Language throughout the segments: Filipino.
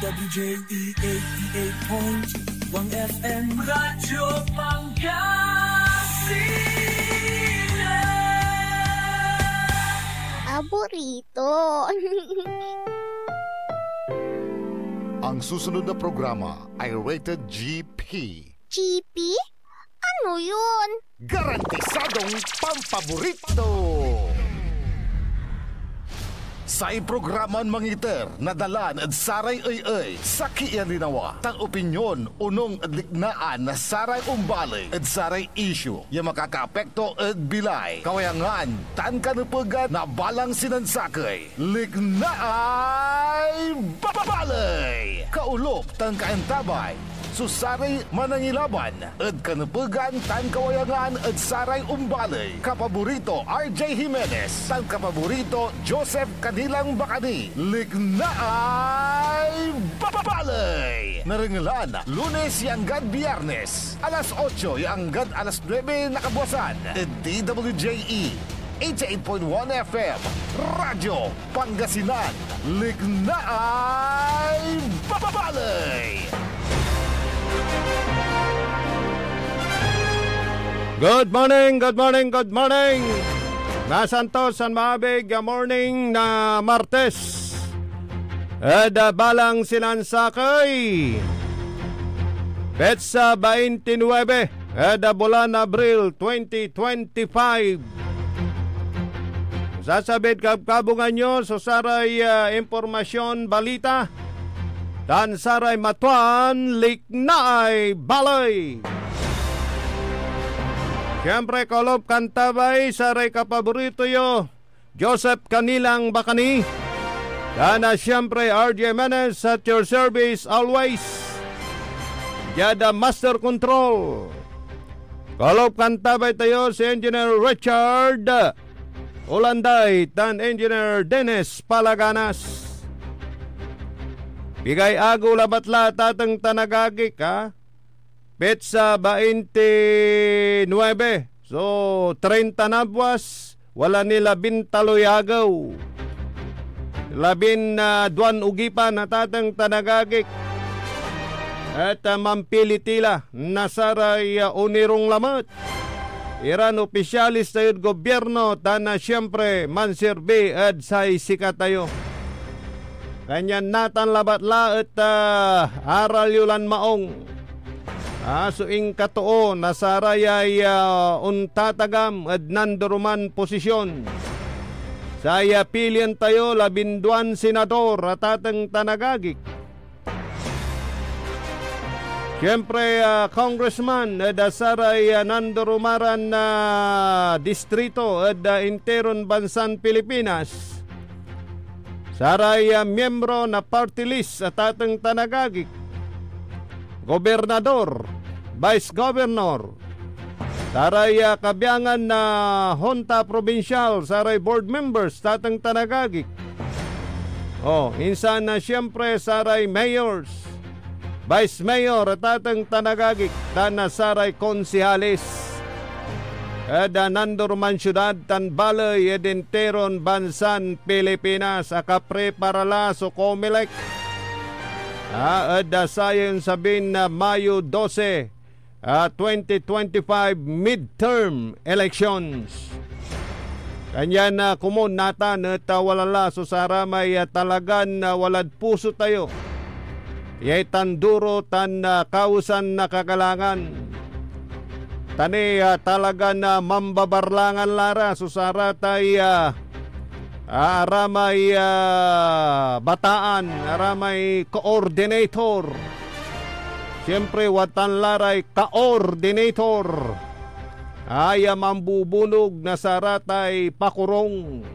WJE 88.1 FM Radyo Pangasinan. Paborito. Ang susunod na programa ay rated GP. GP? Ano yun? Garantisadong pampaborito! Sa iprograman mangiter, nadalan at saray ay sa kialinawa. Tang opinyon, unong adliknaan na saray umbali at saray issue. Yung makakaapekto at bilay. Kawayangan, tan kanupugan na balang sinansakay. Liknaay babalay! Kaulop, tan kaantabay. Susaray manangilaban at kanupugan tan kawayangan at saray umbalay. Kapaborito RJ Jimenez, tan kapaborito Joseph Kanilang Bakani. Liknaay babalay! Naringalan, Lunes yanggad Biyernes, alas 8 yanggad alas 9 nakabuasan. At DWJE 88.1 FM Radyo Pangasinan. Liknaay babalay! Good morning, good morning, good morning. Nasantos San Mabig, morning na Martes. Balang sinansakay. Petsa 29, bulan Abril 2025. Sasabit kabungan nyo so saray impormasyon balita. Dan saray matuan liknaay balay. Siyempre, kolop kantabay, saray kapaborito yo, Joseph Kanilang Bakani. Dana siyempre, RJ Jimenez at your service always. Yada Master Control. Kolop kantabay tayo si Engineer Richard Ulanday tan Engineer Dennis Palaganas. Bigay ago labatla tatang tanagagik ha. Petsa 29. So, 30 na buwas. Wala nila bintaloyagaw. 12 ugipan na tatang tanagagik. At mampilitila. Nasaray unirong lamat. Iran opisyalis tayo gobyerno. Tana siyempre mansirbi at say sikat tayo. Kanyan natan labatla at aral yulan maong. Suing katoo nasarayay untatagam at nandoruman posisyon. Saya pilihan tayo 12 senador at atang tanagagik. Siyempre congressman at saray nandorumaran na distrito at interon bansang Pilipinas. Saray miyembro na party list at atang tanagagik. Gobernador, Vice Governor, saray kabiyangan na Honta Provincial, saray board members, tatang tanagagik. Insan na siyempre saray mayors, Vice Mayor, tatang tanagagik, tana saray konsihalis. Eda nandurman syudad tan balay edinteron bansan Pilipinas, akapreparala so Comelec. Ada sayon sabin na Mayo 12, 2025 midterm elections. Kanya na kumun natan at walala so saramay talagan walad puso tayo. Yay tanduro tan kausan na kagalangan. Tani talaga na mambabarlangan lara so saratay aramay bataan, aramay coordinator. Siyempre watan laray coordinator. Ay mambubunog na saratay pakurong.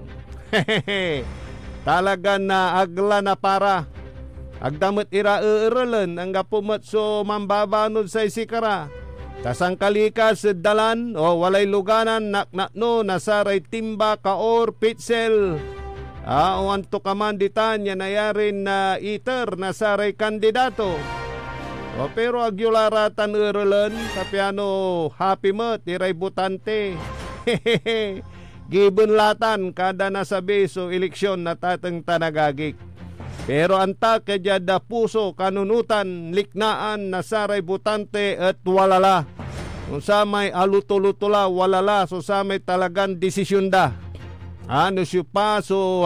Talaga na agla na para. Agdamot ira-eeralan ang gapumat so mambabanod sa isikara. Kasangkalika sa dalan o walay luganan naknakno nasaray timba kaor pitsel. O anto kamanditan yan nayarin na iter nasaray kandidato. Pero agyularatan eeralan kapiano happy mat iray butante. Given latan kada nasabi so eleksyon na tatang tanagagik. Pero anta kadyada puso kanunutan liknaan na saray butante at walala. Kung sa may alutulutula walala so sa may talagang desisyon da. Ano siya pa so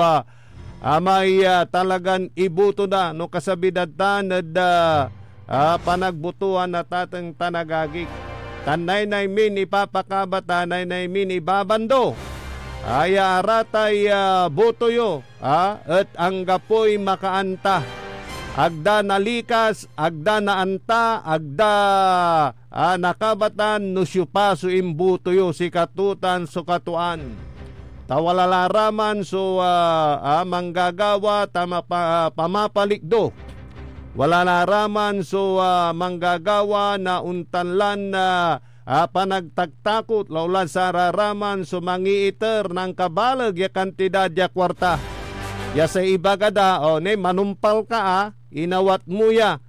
may talagang ibuto da no kasabidad ta na panagbutuan na tatang tanagagik. Tanay na min ipapakabat, tanay na min ibabando. Ay aratay butoyo at ang gapoy makaanta. Agda nalikas, agda naanta, agda nakabatan no syupa so imbutoyo si katutan so katuan. Tawalalaraman so manggagawa tama pamapalikdo. Wala laraman so manggagawa na untanlan na panagtagtakot laulan sa raraman so mangiiter ng kabalag ya kantidad ya kwarta. Ya sa ibagada ne manumpal ka inawat mo ya.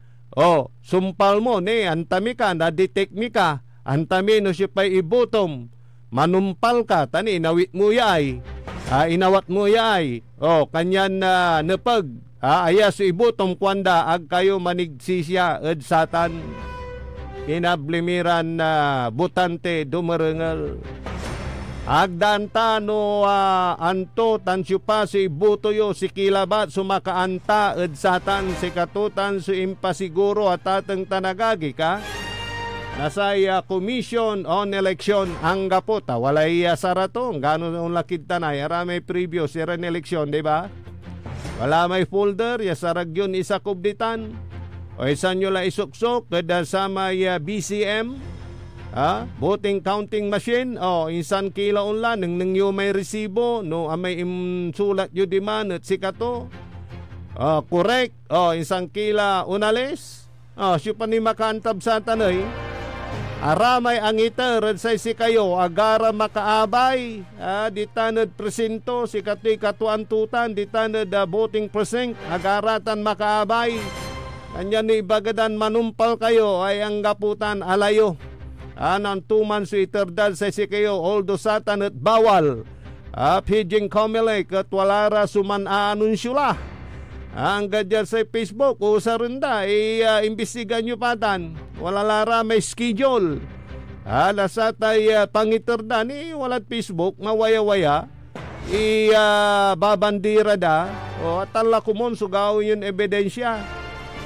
Sumpal mo ne antami ka na detect mi ka. Antami no siya pa'y ibutom. Manumpal ka tani inawit mo ya ay. Inawat mo ya ay. Kanyan na nepag. Aya so ibutom kwanda ag kayo manigsisya ed satan. Kinablimiran na butante dumarengal. Agdanta no anto tansyo pa si ibutoyo si kilabat sumakaanta ed satan si katutan so impasiguro at atang tanagagi ka. Nasaya Commission on Election ang gapota walay saratong gano'n ang lakid tanay aramay preview sira ng eleksyon diba? Wala may folder ya saragyon isa kubditan. O isan nyo la isuksok kada sa may BCM voting counting machine insan kila unla nang nyo may resibo no amay imsulat yu diman at sikato correct insan kila unales siya pa ni makantab sa tanay aramay ang iter sa si kayo agara makaabay di tanad presento si katoy katuantutan di tanad voting percent agaratan makaabay. Anyan ni bagadan manumpal kayo ay ang gaputan alayo. Anang tuman su iterdad sa si kayo oldo satan at bawal. Pidging komilek at walara suman anunsula. Ang gadyan sa Facebook o sa renda imbestigan nyo patan. Walalara may schedule. Lasatay pangiterdan walat Facebook mawaya-waya. Babandira da. Atala kumon sugaw yun ebidensya.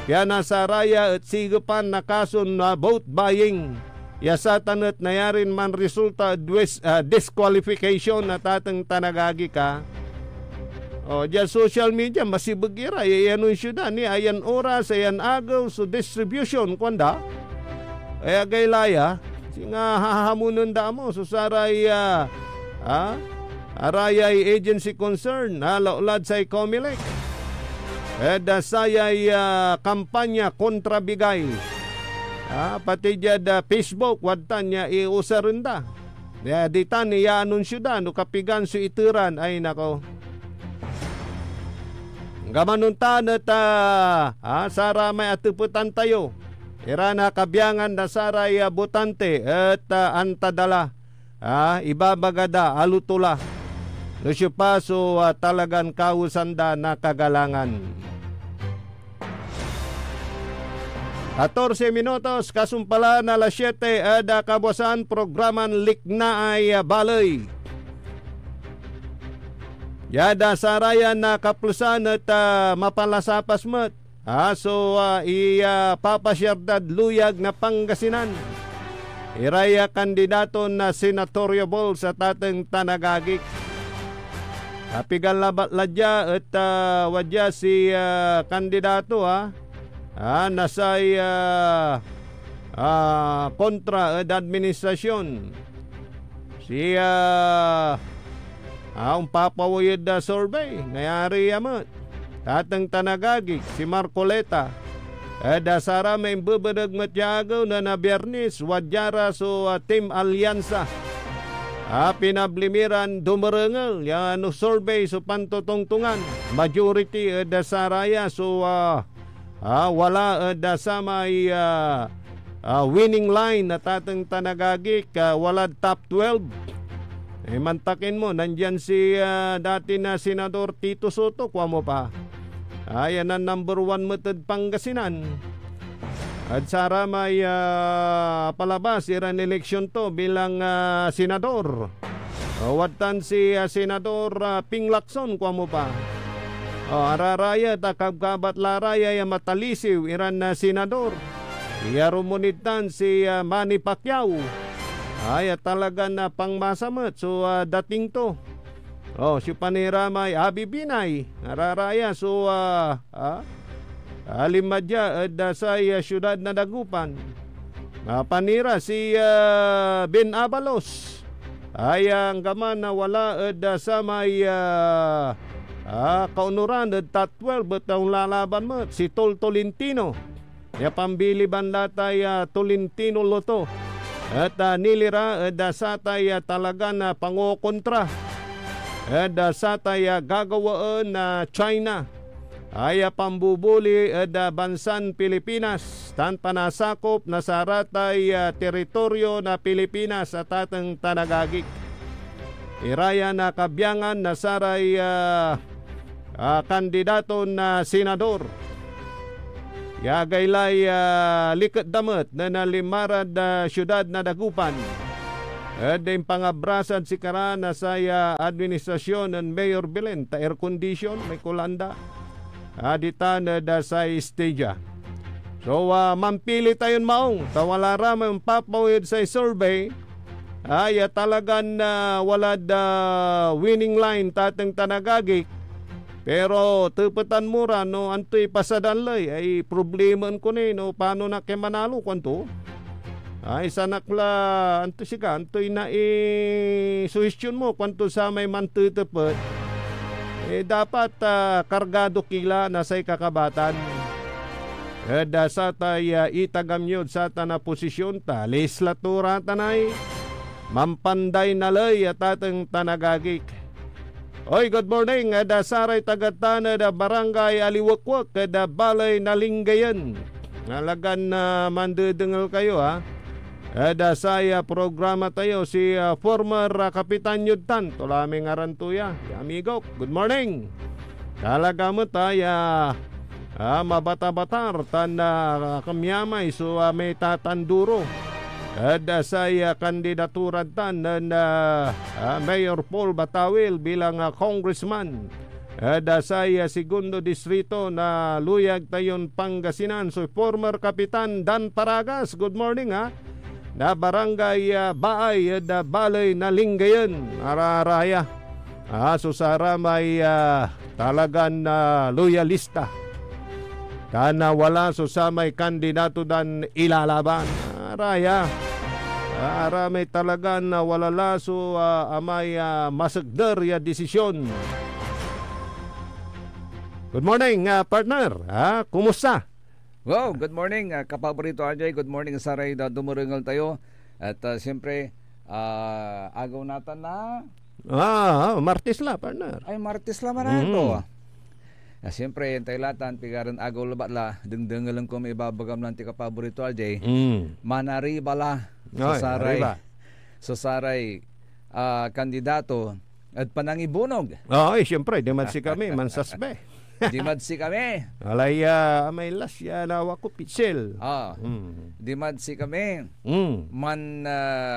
Kaya nasa raya at sigapan na kaso na vote buying. Yasatan at nayarin man resulta disqualification na tatang tanagagi ka. Diyan social media masibagira. Ianunsyo na ni ayan oras, ayan agaw so distribution kwanda. Kaya gaylaya. Singa hahamunan da mo. So saray arayay agency concern. Laulad sa Comelec. Sayay kampanya kontra bigay. Pati dyan Facebook, wadtan niya iusarunda. Dita niya anunsyo da, no kapigan su itiran, ay nako. Gamanuntan at sara may atuputan tayo. Irana kabyangan na saray butante at antadala. Ibabagada, alutula. No siya pa so talagang kausanda na kagalangan. 14 minutos kasumpala na alas 7 ada kabuasan programan Likna ay Balay. Yada sarayan na kaplusan at mapalasapas mat. So papasyardad luyag na Pangasinan. Iraya kandidato na senatoriable sa tatang tanagagik. Kapigan labat ladya at wadya si kandidato nasay kontra at administrasyon. Siya papawayad na survey ngayari yamat. Tatang tanagagik si Marcoleta. Dasara may bubadag matyagaw na Biyernes wadyara so Team Alyansa. Pinablimiran dumarengal yan survey so pantutungtungan. Majority dasaraya so wala sa may winning line na tatang tanagagik wala top 12. Mantakin mo nandyan si dati na Senador Tito Soto kwa mo pa. Ayan ang number 1 metod Pangasinan. At sara may palabas iran eleksyon to bilang senador. Watan si Senador Ping Lacson kwa mo pa. Araraya takabkabat laraya ya matalisiw iran na senador. Iyarumunitan si Manny Pacquiao. Ay talaga na pangmasamat so dating to. Si Paniramay Abi Binay. Araraya so alimadya sa syudad na Dagupan. Panira si Ben Abalos. Ay ang gaman na wala sa may kaunuran tat 12 betang lalaban mo si Tolentino. Ya pambili banlatay Tolentino Loto. At nilira sa tay talaga na pangokontra. Sa tay gagawaan na China. Ay pambubuli bansan Pilipinas. Tan panasakop na saratay teritoryo na Pilipinas at atang tanagagik. Iraya na kabyangan na saray kandidato na senador. Yagaylay likat damat na nalimarad syudad na Dagupan. Din pangabrasan si Kara na saya administrasyon ng Mayor Belen ta air condition may kulanda. Adita na da sa stage. So mampili tayon maong tawala ramang papawid sa survey. Ay talagan wala da winning line tatang tanagagik. Pero tupetan mura no antoy pasadanlay ay probleman ko ni no paano na kay manalo kanto. Ay sanakla anto siga antoy na suggestion mo kanto sa may mantutupet. Dapat kargado kila na sa kakabatan. Sa tay itagamyod sa na posisyon ta legislatura tanay mampanday nalay at atang tanagagik. Oy, good morning. Saray tagatana da barangay Aliwakwak da balay Nalinggayan. Nalagan na mandudengal kayo ha. Saya programa tayo si former Kapitan Yudtan. Tulaming arantuya. Amigo, good morning. Talaga mo tayo mabata-batar tan kamyamay so may tatanduro. Saya kandidatura tan na Mayor Paul Batawil bilang congressman. Saya segundo distrito na Luyag Tayon Pangasinan. So former Kapitan Dan Paragas, good morning ha. Na barangay Baay da balay Nalinggayan araraya. So sara may talagan loyalista. Kana wala so sa may kandidato dan ilalaban. Araya. May talagan wala laso amay masagder ya desisyon. Good morning partner. Kumusta? Wow, good morning kapaborito Ajay. Good morning saray da dumurengal tayo. At siyempre agaw natin na Martes la partner. Ay Martes la marato. Siyempre taylatan pigaran agaw labat la dengdengalan ko may babagam lang ti kapaborito Ajay. Manari bala sa saray kandidato at panangibunog. Siyempre di man si kami mansasbe. Di madsi kami. Alaya may lasya lawa ko pitsel. Di madsi kami. Man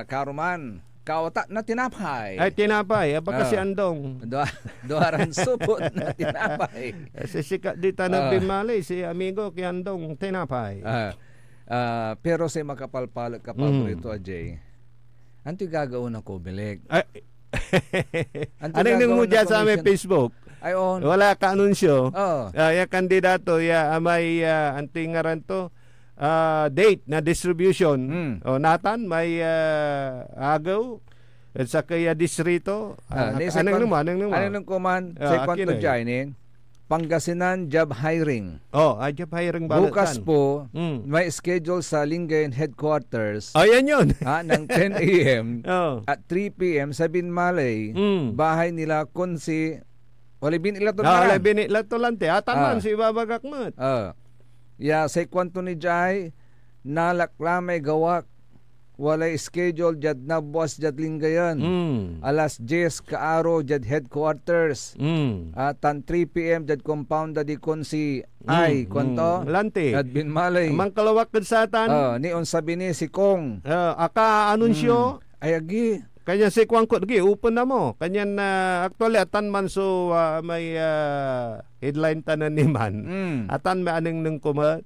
karuman kawata na tinapay. Ay tinapay, apa kasi andong. Doaran supot na tinapay. Sikat di tanong bimali si amigo kay andong tinapay. Pero sa makapalpal kapaborito Ajay. Anto gagawin ako bilig. Anong mo dyan sa aming Facebook? Ay on. Wala ka anunsyo. Ya kandidato ya may antingaran to date na distribution. Natan may agaw at sa kaya distrito. Anong kuman sa kwanto dyan Pangasinan job hiring. Job hiring balatan. Bukas po, may schedule sa Lingayen Headquarters. Yan yun. Ng 10 a.m. At 3 p.m. sa Binmalay. Bahay nila kung si Walibin ilato na. Walibin ilato lang. Ataman si babagak mat. Sa kwanto ni Jai, nalaklamay gawak walay schedule jad nabuas jad linggayan. Alas 10 kaaro jad headquarters. Tan 3 PM jad compound di kon si ay konto lanti at binmalay mang kalawak kad satan. Ni on sabi ni si Kong Aka anunsyo ay agi kanya si Kwangkot lagi open na mo kanyan actually atan man so may headline tanan ni man atan may aneng nang kumat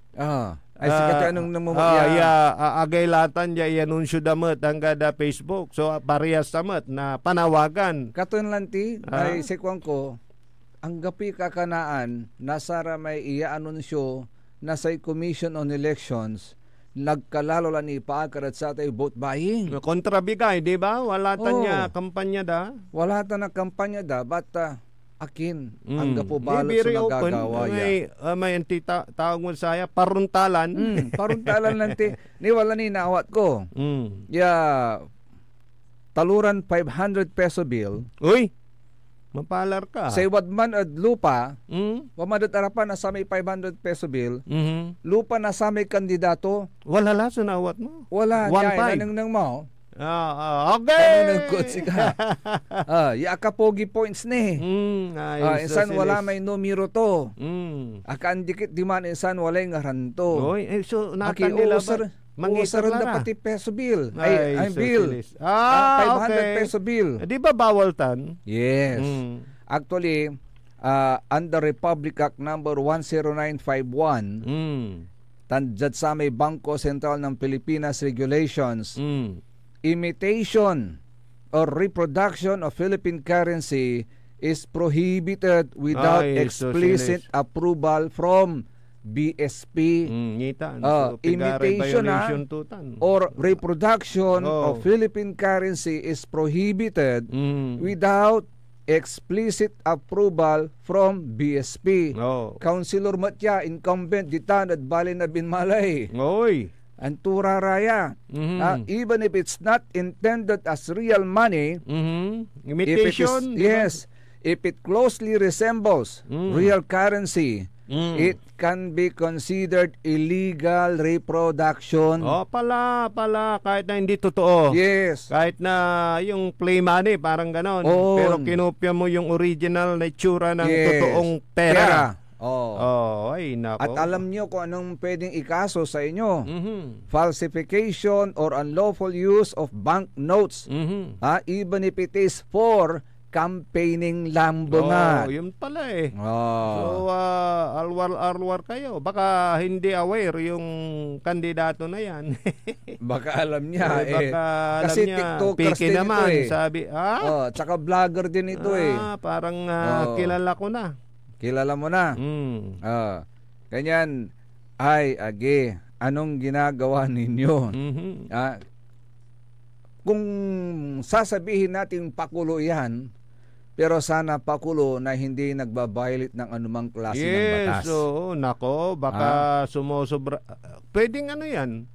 ay sikat anong namumutya agay latan ya anunsyo damat hangga da Facebook so parehas damat na panawagan katon lanti ay si Kwangko ang gapi kakanaan nasara may iya anunsyo na sa Commission on Elections nagkalalo lang ni paakarat sa tayo vote buying. Kontrabigay, di ba? Wala ta niya kampanya da. Wala ta na kampanya da, but akin, ang gapubalot sa nagagawa ya. May tawag mo saya, paruntalan. Paruntalan lang ti. Ni wala ni naawat ko. Taluran 500 peso bill. Uy! Mapalar ka. Sa iwadman at lupa, wamadot arapan na sa may 500 peso bill, lupa na sa may kandidato. Wala la sa nawat mo. Wala. 1.5. Nang mo. Okay. Nang kutsi ka. Kapogi points ni. Insan wala may numero to. Akan dikit di man insan wala yung ngaranto. So nakanila ba? Mangisar na pati peso bill. Ay bill. 500 okay. peso bill. Di ba bawal tan? Yes. Actually, under Republic Act number 10951, tanjad sa may Bangko Sentral ng Pilipinas Regulations, imitation or reproduction of Philippine currency is prohibited without explicit approval from BSP. Imitation or reproduction of Philippine currency is prohibited without explicit approval from BSP. Councilor Matya, incumbent ditan at Balin na Binmalay. Antura raya. Even if it's not intended as real money, imitation. If it closely resembles real currency, it can be considered illegal reproduction. Pala, kahit na hindi totoo. Yes. Kahit na yung play money, parang ganon. Pero kinopya mo yung original na itsura ng totoong pera. Ay, nako. At alam nyo kung anong pwedeng ikaso sa inyo. Falsification or unlawful use of bank notes. Even if it is for campaigning lambungan. Yun pala eh. So, alwar-alwar kayo. Baka hindi aware yung kandidato na yan. Baka alam niya baka kasi alam niya, TikTokers din naman, ito eh. Sabi, tsaka vlogger din ito eh. Parang kilala ko na. Kilala mo na. Ganyan, age, anong ginagawa ninyo? Kung sasabihin natin pakulo yan, pero sana pakulo na hindi nagbabiolate ng anumang klase ng batas. Nako, baka sumusobra. Pwedeng yan.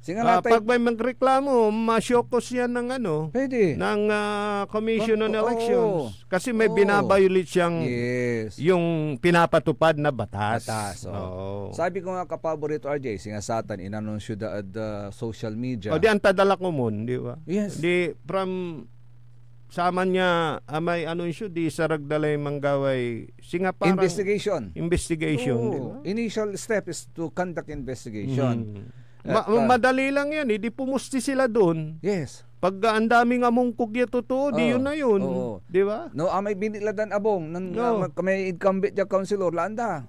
Singalatay, pag may magreklamo, masyokos yan ng pwede. Ng Commission on Elections. Kasi may binabiolate siyang yung pinapatupad na batas. Sabi ko nga kapaborito RJ, singasatan, inanunsyo da social media. Di antadala ko mon, di ba? Yes. Di from sama niya may anunsyo di saragdalay manggaway singa parang investigation diba? Initial step is to conduct investigation. Madali lang yan di pumusti sila doon. Yes. Pag ang daming amungkog ya totoo di yun na yun. Di ba? May biniladan abong may incumbent ya councilor landa.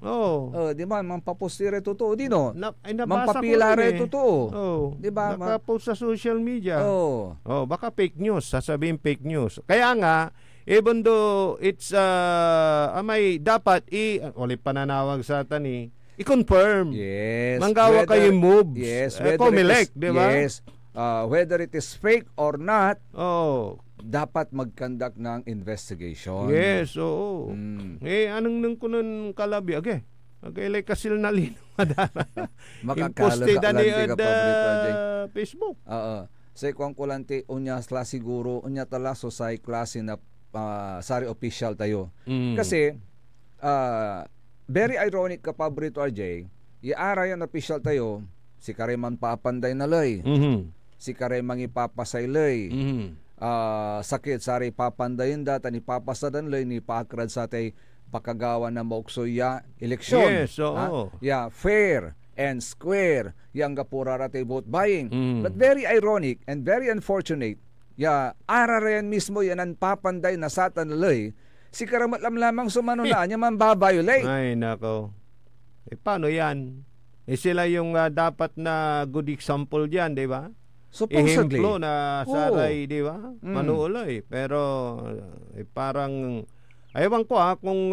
Di ba mampapostire totoo di no? Mampapilare totoo. Di ba? Nakapost sa social media. Baka fake news, sasabihin fake news. Kaya nga even though it's may dapat ulit pananawag sa tani i-confirm. Yes. Manggawa kayo moves. Yes. Pumelect, di ba? Yes. Whether it is fake or not, dapat mag-conduct ng investigation. Yes, oo. Anong nang kunon kalabi? Okay, like kasil na lino madara. Imposte dani Facebook. Sa ikong kulanti, unya sla siguro, unya tala sosay klase na sari official tayo. Kasi, very ironic ka paborito RJ, iara yan official tayo, si Kariman papanday na lay. si kare mangipapasaylay. Sakit sari papandayin da tani papasadan lay ni paakrad sa tay pakagawa na mauksoya eleksyon. Yes, oo. Fair and square yang gapurara tay vote buying. But very ironic and very unfortunate. Ararayan mismo yan ang papanday na satan lay. Si karamat lamang sumano na niya mambabayolate. Ay nako. Paano yan? Sila yung dapat na good example diyan, di ba? Supposedly. Ehemplo na saray, di ba? Manuuloy. Pero parang ewan ko kung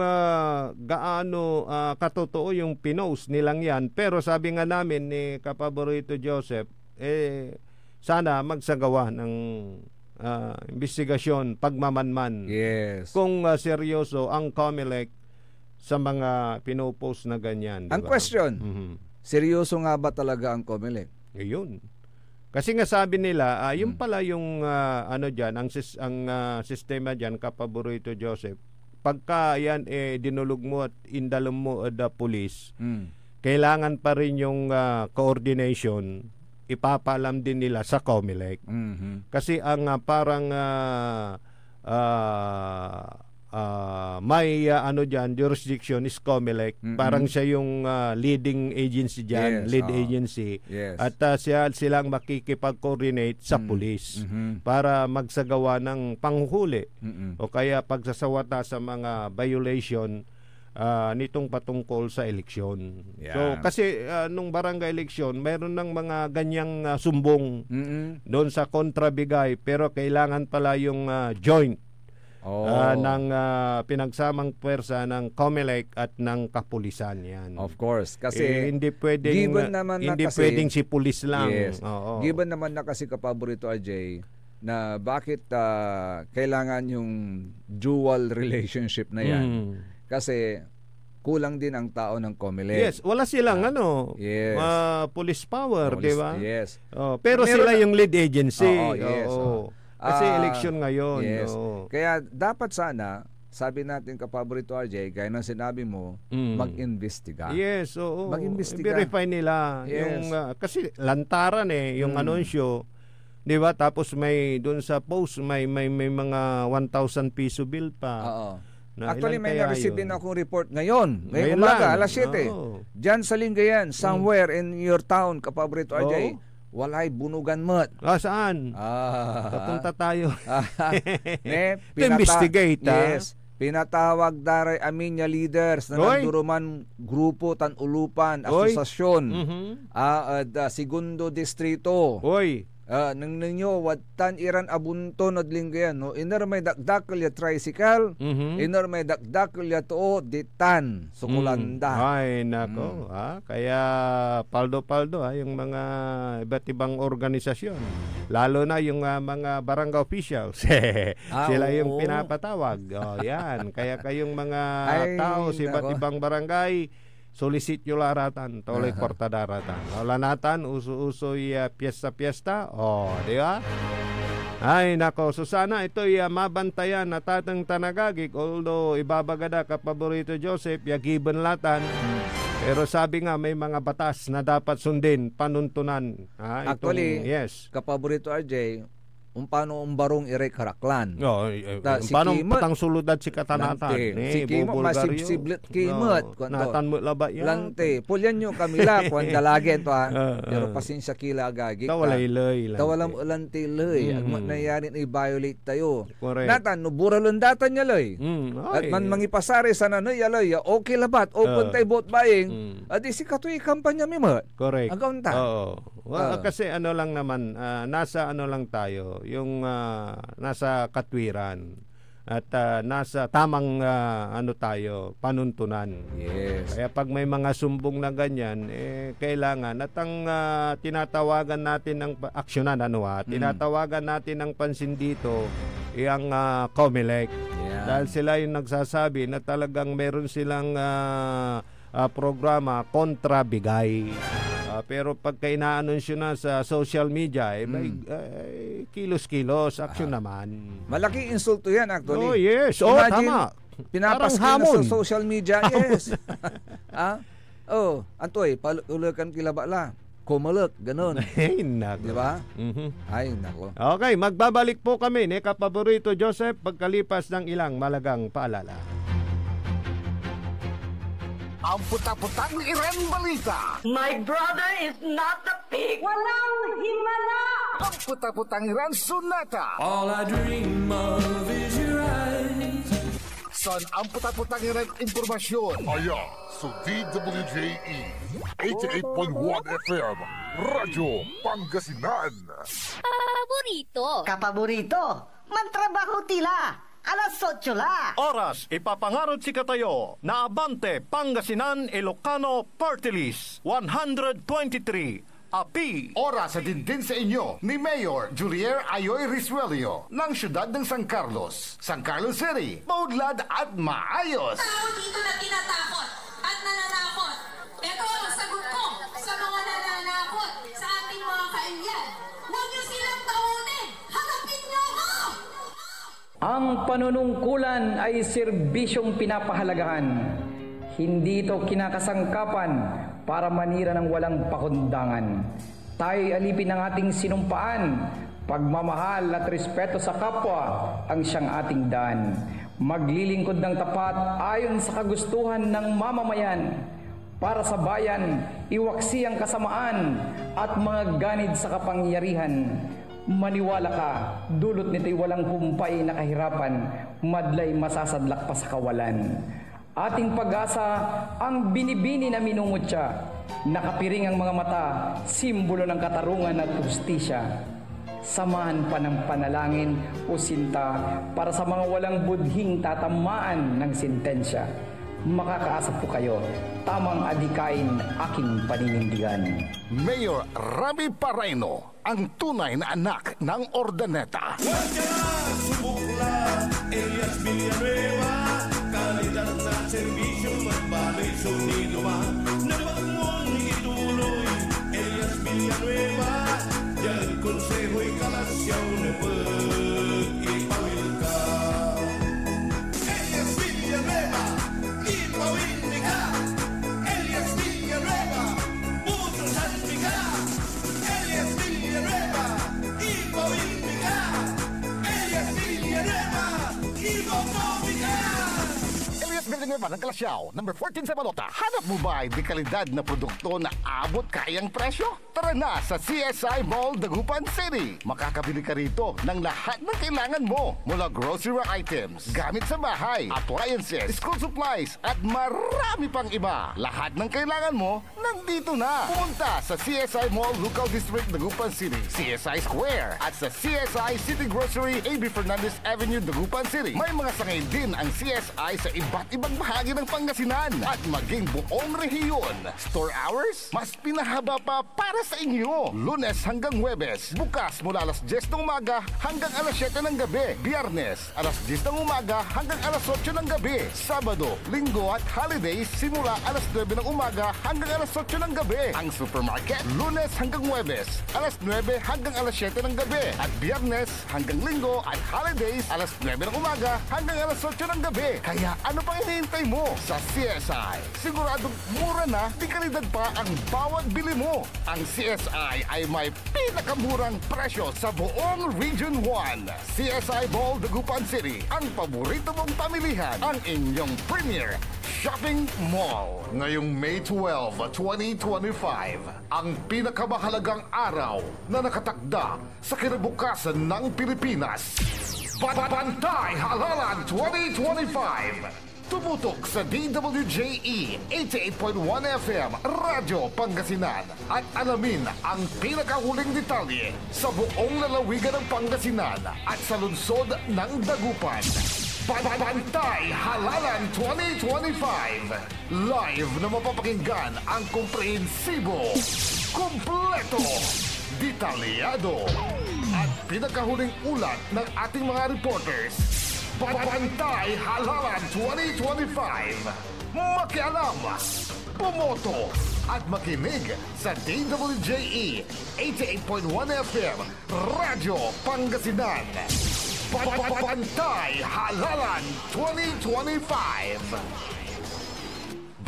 gaano katotoo yung pinost nilang yan. Pero sabi nga namin ni Kapaborito Joseph, sana magsagawa ng investigasyon, pagmamanman. Yes. Kung seryoso ang COMELEC sa mga pinopost na ganyan. Ang question, seryoso nga ba talaga ang COMELEC? Yun. Kasi nga sabi nila, yung pala yung diyan, ang sistema diyan, Kapaborito Joseph, pagka yan dinulog mo at indalom mo the police, kailangan pa rin yung coordination, ipapalam din nila sa COMELEC. Kasi ang parang may diyan jurisdiction is COMELEC. Parang siya yung leading agency diyan, lead agency. Yes. At silang makikipag-coordinate sa police para magsagawa ng panghuli o kaya pagsasawata sa mga violation nitong patungkol sa eleksyon. So kasi nung barangay eleksyon, mayroon ng mga ganyang sumbong doon sa kontrabigay, pero kailangan pala yung joint ng pinagsamang pwersa ng COMELEC at ng kapulisan yan. Of course, kasi hindi pwedeng si pulis lang. Yes. Given naman na kasi, Kapaborito RJ, na bakit kailangan yung dual relationship na yan. Kasi kulang din ang tao ng COMELEC. Yes, wala silang police power, di ba? Yes. Pero sila yung lead agency. Kasi election ngayon. Yes. Kaya dapat sana, sabi natin, Kapaborito RJ, gaya ng sinabi mo, mag-imbestiga. Yes, oo. Mag-imbestiga. Verify nila. Yes. Yung, kasi lantaran yung anunsyo. Di ba? Tapos may doon sa post, may mga 1,000 piso bill pa. Actually, may na-receive din akong report ngayon. Ngayong umaga, alas 7. Diyan sa Lingayen, somewhere in your town, Kapaborito RJ. Walay bunugan mat. Saan? Papunta tayo. Investigate. Yes. Pinatawag daray aminya leaders na nagduruman grupo tan ulupan, asosasyon. Segundo distrito. Nang ninyo watan iran abunton od Lingayen, no? Inar may dakdakkel ya tricycle, inar may dakdakkel ya tuo ditan sukulanda. Ay nako, kaya paldo-paldo yung mga iba't ibang organisasyon, lalo na yung mga barangay officials. Sila yung pinapatawag. Yan, kaya kayong mga tao sa iba't ibang barangay, solicit yung laratan, tolay kwarta daratan. Lanatan, uso-uso'y piyesta-piyesta. Di ba? Ay, nako. So sana ito'y mabantayan na tatang tanagagik. Although, ibabagada, Kapaborito Joseph, given latan. Pero sabi nga, may mga batas na dapat sundin, panuntunan. Actually, Kapaborito RJ, paano barong irek haraklan. Paano patang suludan si katanatan. Si Kimot, masibsiblit Kimot. Natan mo laba yan. Lante. Pulyan nyo kamila kung dalagen to pero pasensya kila agagik. Tawalay lay. Tawalam lante lay. Ang nangyari na i-violate tayo. Correct. Natan, nuburalon datan niya lay. At man mangipasari sa nanoy alay. Okay labat. Open tayo vote buying. At isi katoy kampanya mimot. Correct. Agaw ta. Kasi ano lang naman, nasa ano lang tayo, yung nasa katwiran at nasa tamang ano tayo, panuntunan. Yes. Kaya pag may mga sumbong na ganyan, kailangan at ang tinatawagan natin ng aksyonan, tinatawagan natin ng pansin dito, yung COMELEC. Yeah. Dahil sila yung nagsasabi na talagang meron silang programa kontra bigay. Pero pagka inaanunsyo na sa social media, may kilos-kilos, action naman. Malaking insulto yan actually. Oh, yes. Imagine, Tama. Pinapaski na sa social media. Yes. Antoy, paulukan kilabala. kumalak, ganun. Ay, nako. Di ba? Mhm. Ay, nako. Okay, magbabalik po kami ni Kapaborito Joseph pagkalipas ng ilang malagang paalala. Ang putak-putang Iren Balita. My brother is not a pig. Walang himala. Ang putak-putang Iren Sunata. All I dream of is your eyes. Son ang putak-putang Iren Impormasyon. Aya sa DWJE 88.1 FM Radyo Pangasinan. Paborito. Kapaborito, magtrabaho tila. Alas 8 la. Oras, ipapangarod si katayo na Abante, Pangasinan, Ilocano, Party List 123. Api. Oras sa din sa inyo ni Mayor Julier Ayoy Risuelio ng siyudad ng San Carlos, San Carlos City, maudlad at maayos. Tao dito na tinatakot at nananakot. Ito ang sagot ko sa mga nananakot sa ating mga kaanyan. Huwag niyo silang takutin. Harapin niyo ako! Ang panunungkulan ay serbisyong pinapahalagahan. Hindi ito kinakasangkapan para manira ng walang pakundangan. Tayo'y alipin ng ating sinumpaan. Pagmamahal at respeto sa kapwa ang siyang ating daan. Maglilingkod ng tapat ayon sa kagustuhan ng mamamayan. Para sa bayan, iwaksi ang kasamaan at mga ganid sa kapangyarihan. Maniwala ka, dulot nito'y walang humpay na kahirapan, madlay masasadlak pa sa kawalan. Ating pag-asa ang binibini na minumutya, nakapiring ang mga mata, simbolo ng katarungan at hustisya. Samahan pa ng panalangin o sinta para sa mga walang budhing tatamaan ng sentensya. Makakaasa po kayo, tamang adikain aking paninindigan. Mayor Rami Pareno, ang tunay na anak ng Ordaneta. Subukla, Elias Villanueva, kalidad na serbisyo, magbalay sunido ma. Napag mong ituloy, Elias Villanueva, yan konseho'y kalasyaw na pag-ipawil ka. Elias Villanueva, ipawil mi ka. Elias Villanueva, putusan mi ka. Elias Villanueva, ipawil mi ka. Elias Villanueva, iboto mi ka. Elias Villanueva ng Kalasyaw, number 14 sa Balota. Hanap mo ba ay di kalidad na produkto na abot kayang presyo? Tara na sa CSI Mall, Dagupan City. Makakabili ka rito ng lahat ng kailangan mo. Mula grocery items, gamit sa bahay, appliances, school supplies, at marami pang iba. Lahat ng kailangan mo, nandito na. Pumunta sa CSI Mall, Local District, Dagupan City, CSI Square, at sa CSI City Grocery, A.B. Fernandez Avenue, Dagupan City. May mga sangay din ang CSI sa iba't ibang bahagi ng Pangasinan at maging buong rehiyon. Store hours, mas pinahaba pa para sa inyo. Lunes hanggang Huwebes, bukas mula alas 10 ng umaga hanggang alas 7 ng gabi. Biyernes, alas 10 ng umaga hanggang alas 8 ng gabi. Sabado, Linggo at holidays, simula alas 9 ng umaga hanggang alas 8 ng gabi. Ang supermarket, Lunes hanggang Huwebes, alas 9 hanggang alas 7 ng gabi. At Biyernes hanggang Linggo at holidays, alas 9 ng umaga hanggang alas 8 ng gabi. Kaya ano pang hinihintay mo? Sa CSI, siguradong mura na, di kalidad pa ang bawat bili mo. Ang CSI ay may pinakamurang presyo sa buong Region 1. CSI Mall, Dagupan City, ang paborito mong pamilihan, ang inyong premier shopping mall. Ngayong May 12, 2025, ang pinakamahalagang araw na nakatakda sa kinabukasan ng Pilipinas. Bantay Halalan 2025. Tumutok sa DWJE 88.1 FM Radyo Pangasinan at alamin ang pinakahuling detalye sa buong lalawigan ng Pangasinan at sa lungsod ng Dagupan. Bantay Halalan 2025. Live na mapapakinggan ang komprehensibo, kumpleto, detalyado at pinakahuling ulat ng ating mga reporters. Bantay Halalan 2025. Makialam, pumoto at makinig sa DWJE 88.1 FM Radyo Pangasinan. Bantay Halalan 2025.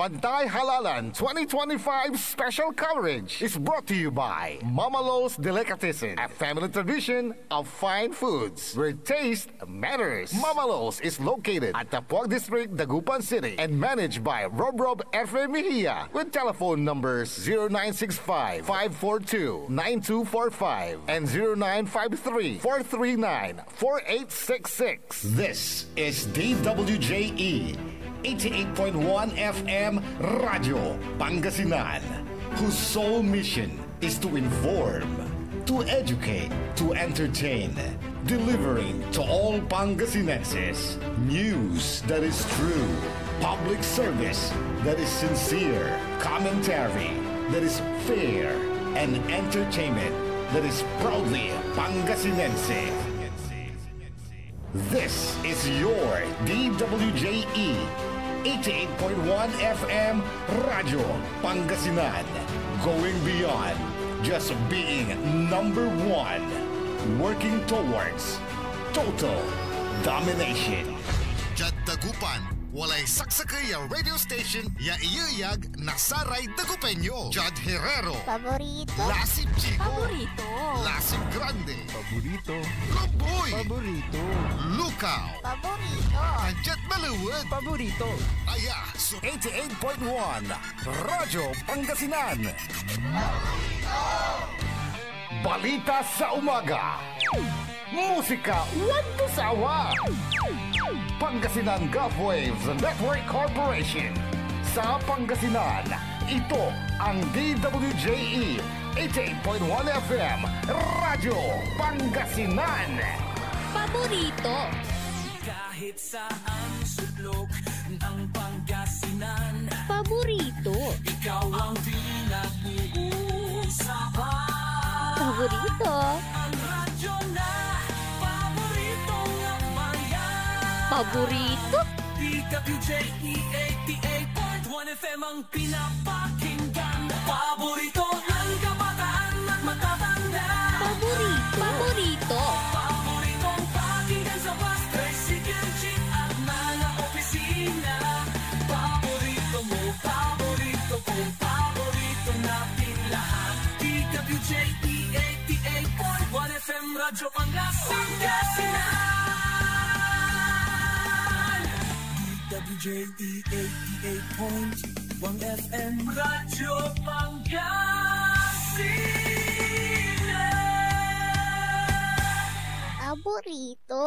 Bantay Halalan 2025 special coverage is brought to you by Mama Lo's Delicatessen, a family tradition of fine foods where taste matters. Mama Lo's is located at Tapuag District, Dagupan City and managed by Rob F. Mejia with telephone numbers 0965-542-9245 and 0953-439-4866. This is DWJE 88.1 FM Radio Pangasinan, whose sole mission is to inform, to educate, to entertain, delivering to all Pangasinenses news that is true, public service that is sincere, commentary that is fair, and entertainment that is proudly Pangasinense. This is your DWJE 88.1 FM Radio Pangasinan, going beyond just being number one, working towards total domination. Jad Dagupan, walay saksakay ya radio station ya iyayag nasaray Dagupenyo. Jad Herrero, paborito. Lasip Chico, Paborito. Lasip Grande, paborito. Loboy, Paborito. Lukaw, Paborito. Anjet Maluwad, Paborito. Aya, 88.1 Radyo Pangasinan. Balita sa umaga. Musika walang sawa. Pangasinan Gulf Waves Network Corporation. Sa Pangasinan, ito ang DWJE 88.1 FM Radyo Pangasinan. Paborito. Kahit saan sulok ng Pangasinan, Paborito. ikaw ang pinag-uusapan. Paborito. Ang radyo na paborito ng bayan. Paborito. DWJE 88.1 FM ang pinapakinggan. Paborito ng kabataan at matatanda. Paborito. Paborito. Paboritong pakinggan sa bus, tricycle, jeep at mga opisina. Paborito mo, paborito ko, paborito natin lahat. DWJE 88.1 FM Radyo Pangasinan. DWJE 88.1 FM Radyo Pangasinan. Paborito.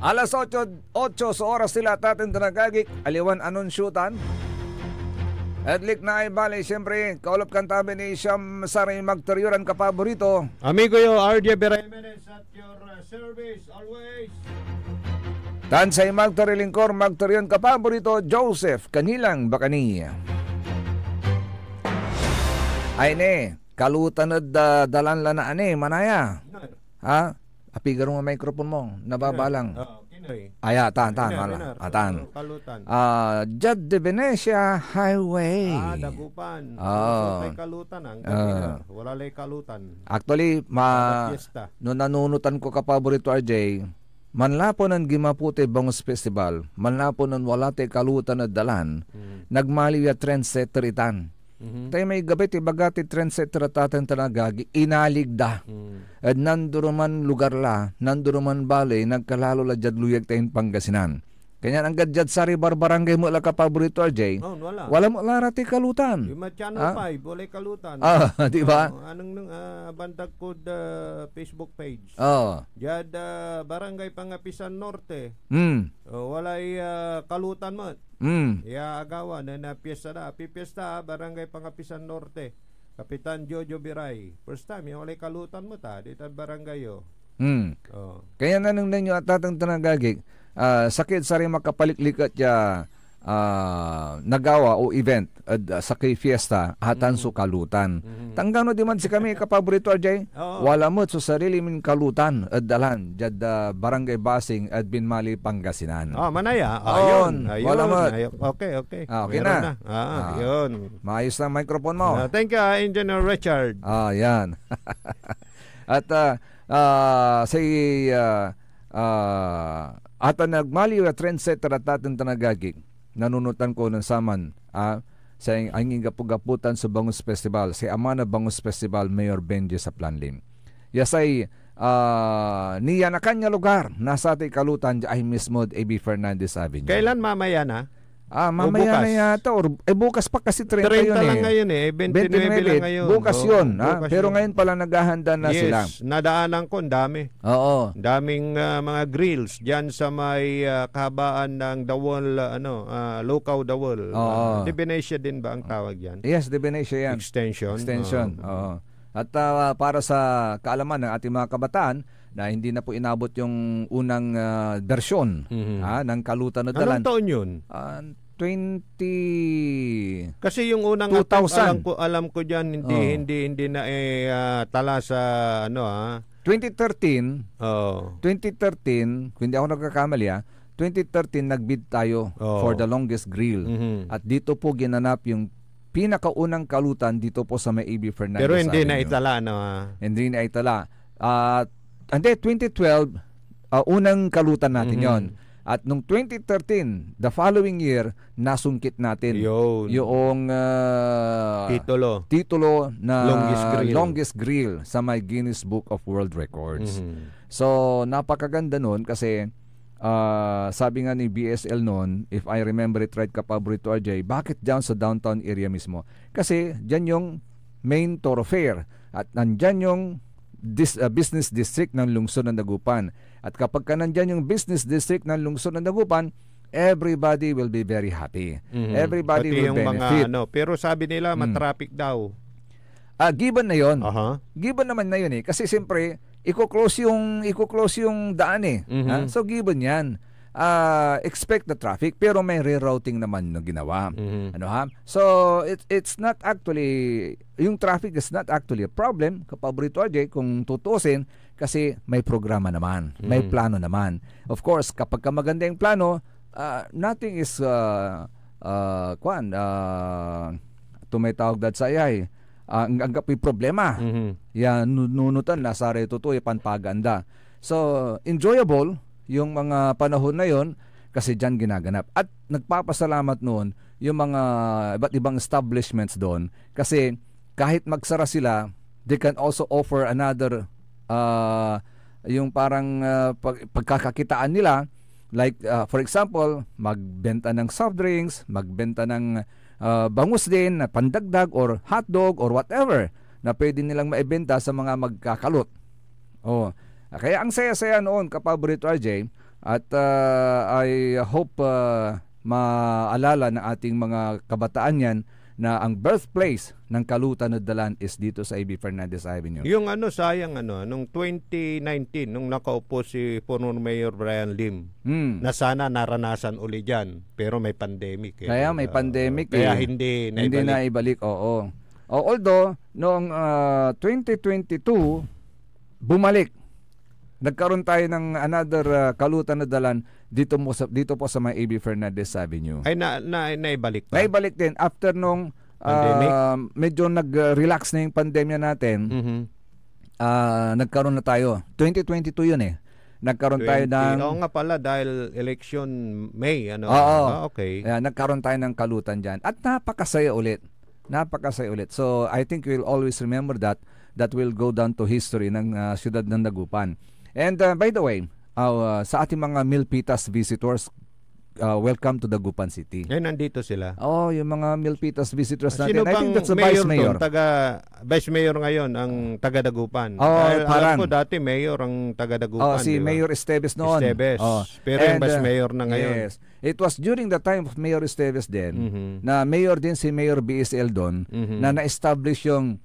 Alas 8 sa oras sila tatin tanagagik, aliwan anonsyutan. At lik na ay bali, siyempre, kaulap kantabi ni Siyam Saray Magtaryoran kapaborito. Amigo yo, RJ Beremenes at your service always. Tansay Magtarilingkor, Magtaryon kapaborito, Joseph Kanilang Bakani. Ay ne, kalutan na dalan na ane, manaya. Ha? Apigar mo microphone mo, nababalang. Aya, tan. Jad de Venecia Highway. Dagupan. Kalutan ang wala lay kalutan. Actually, no nanunutan ko kapaborito RJ, manlapo ng Gimaputi Bangos Festival, manlapo ng wala tay kalutan na dalan, nagmaliw ya trendsetter itan. Tayo may gabit ibagati trendsetter at atin tanagagi inaligda. At nanduruman lugar la, nanduruman balay, nagkalalo la jad luyag tayong Pangasinan. Kanya ang gadjad sari barbarangay mo la kapaborito RJ. Wala mo larati kalutan. Yung channel 5, walay kalutan. Di ba? Anong bandag ko Facebook page. Jad barangay Pangapisan Norte. Walay kalutan mo. Iya agawa na piyesta na. Pipiyesta barangay Pangapisan Norte. Kapitan Jojo Biray. First time, yung walay kalutan mo ta. Dito barangay yo. Kaya nanong ninyo at tatang tanagagig, sakit sa rin makapaliklikat ya nagawa o event sa kay fiesta hatan so kalutan. Tanggano di man si kami kapaborito RJ. Wala mo so sarili min kalutan dalan jad barangay Basing at Binmali Pangasinan. Manaya. Ayun. Wala mo. Okay. Okay na. Yun. Maayos na microphone mo. Thank you, Engineer Richard. Yan. At ata nagmali wa trendsetter at atin tanagagig. Nanunutan ko ng saman sa anging gapugaputan sa Bangus Festival, sa Amana Bangus Festival, Mayor Benji sa Planlim. Yasay niya na kanya lugar nasa ating kalutan ay mismo AB Fernandez Avenue. Kailan mamaya na? Mamaya na yata bukas pa kasi 30 yun lang ngayon 29 lang ngayon. Bukas yun. Pero ngayon pala naghahanda na sila. Nadaanan ko, dami. Oo. Daming mga grills diyan sa may kahabaan ng Dawol, Lukaw Dawol. De Venecia din ba ang tawag yan? Yes, De Venecia yan. Extension. Oo. At para sa kaalaman ng ating mga kabataan, na hindi na po inabot yung unang bersyon ng kalutan na dalan. Anong taon yun? 20... Kasi yung unang 2000. alam ko diyan hindi na tala sa 2013. 2013, kung hindi ako nagkakamali 2013 nagbid tayo for the longest grill. At dito po ginanap yung pinakaunang kalutan dito po sa may AB Fernandez. Pero hindi na itala Hindi na itala. Hindi, 2012, unang kalutan natin yon. At nung 2013, the following year, nasungkit natin yung titulo na longest grill sa may Guinness Book of World Records. So, napakaganda nun kasi sabi nga ni BSL noon, if I remember it right, kapaborito RJ, bakit dyan sa downtown area mismo? Kasi dyan yung main thoroughfare at nandyan yung business district ng lungsod ng Dagupan. At kapag ka nandyan yung business district ng lungsod ng Dagupan, everybody will be very happy. Everybody pati will benefit. Pero sabi nila matraffic daw. Given na yon. Given naman na yun kasi siyempre i-close yung daan so given yan. Expect the traffic pero may rerouting naman na ginawa. So it's not actually, yung traffic is not actually a problem, kapaborito RJ, kung tutusin, kasi may programa naman, may plano naman. Of course, kapag maganda yung plano, nothing is tumitawag dad sa ayay. Ang agapi problema. Yan nunutan nasa reto to panpaganda. So enjoyable yung mga panahon na yon kasi diyan ginaganap. At nagpapasalamat noon yung mga iba't ibang establishments doon kasi kahit magsara sila, they can also offer another yung parang pagkakakitaan nila, like for example, magbenta ng soft drinks, magbenta ng bangus din na pandagdag or hotdog or whatever na pwede nilang maibenta sa mga magkakalot. Kaya ang saya-saya noon, kapaborito RJ, at I hope maalala ng ating mga kabataan yan na ang birthplace ng kalutan na dalan is dito sa AB Fernandez Avenue. Yung sayang nung 2019 nung nakaupo si former Mayor Brian Lim, na sana naranasan uli diyan, pero may pandemic. Kaya may pandemic. Kaya hindi naibalik. Although noong 2022 bumalik. Nagkaroon tayo ng another kalutan na dalan dito po sa may AB Fernandez Avenue. Ay naibalik pa. Naibalik din after nung medyo nag-relax na yung pandemya natin. Nagkaroon na tayo. 2022 yun Nagkaroon tayo ng Oo nga pala dahil election May okay. Nagkaroon tayo ng kalutan diyan at napakasaya ulit. So I think we'll always remember that will go down to history ng siyudad ng Dagupan. And by the way, sa ating mga Milpitas visitors, welcome to Dagupan City. Nandito sila. Yung mga Milpitas visitors natin. Sino I think that's the Vice Mayor. Vice Mayor ngayon ang taga Dagupan. Parang alam ko dati Mayor ang taga Dagupan. Si Mayor Esteves noon. Pero yung Vice Mayor na ngayon. Yes. It was during the time of Mayor Esteves din na Mayor din si Mayor BSL doon na na-establish yung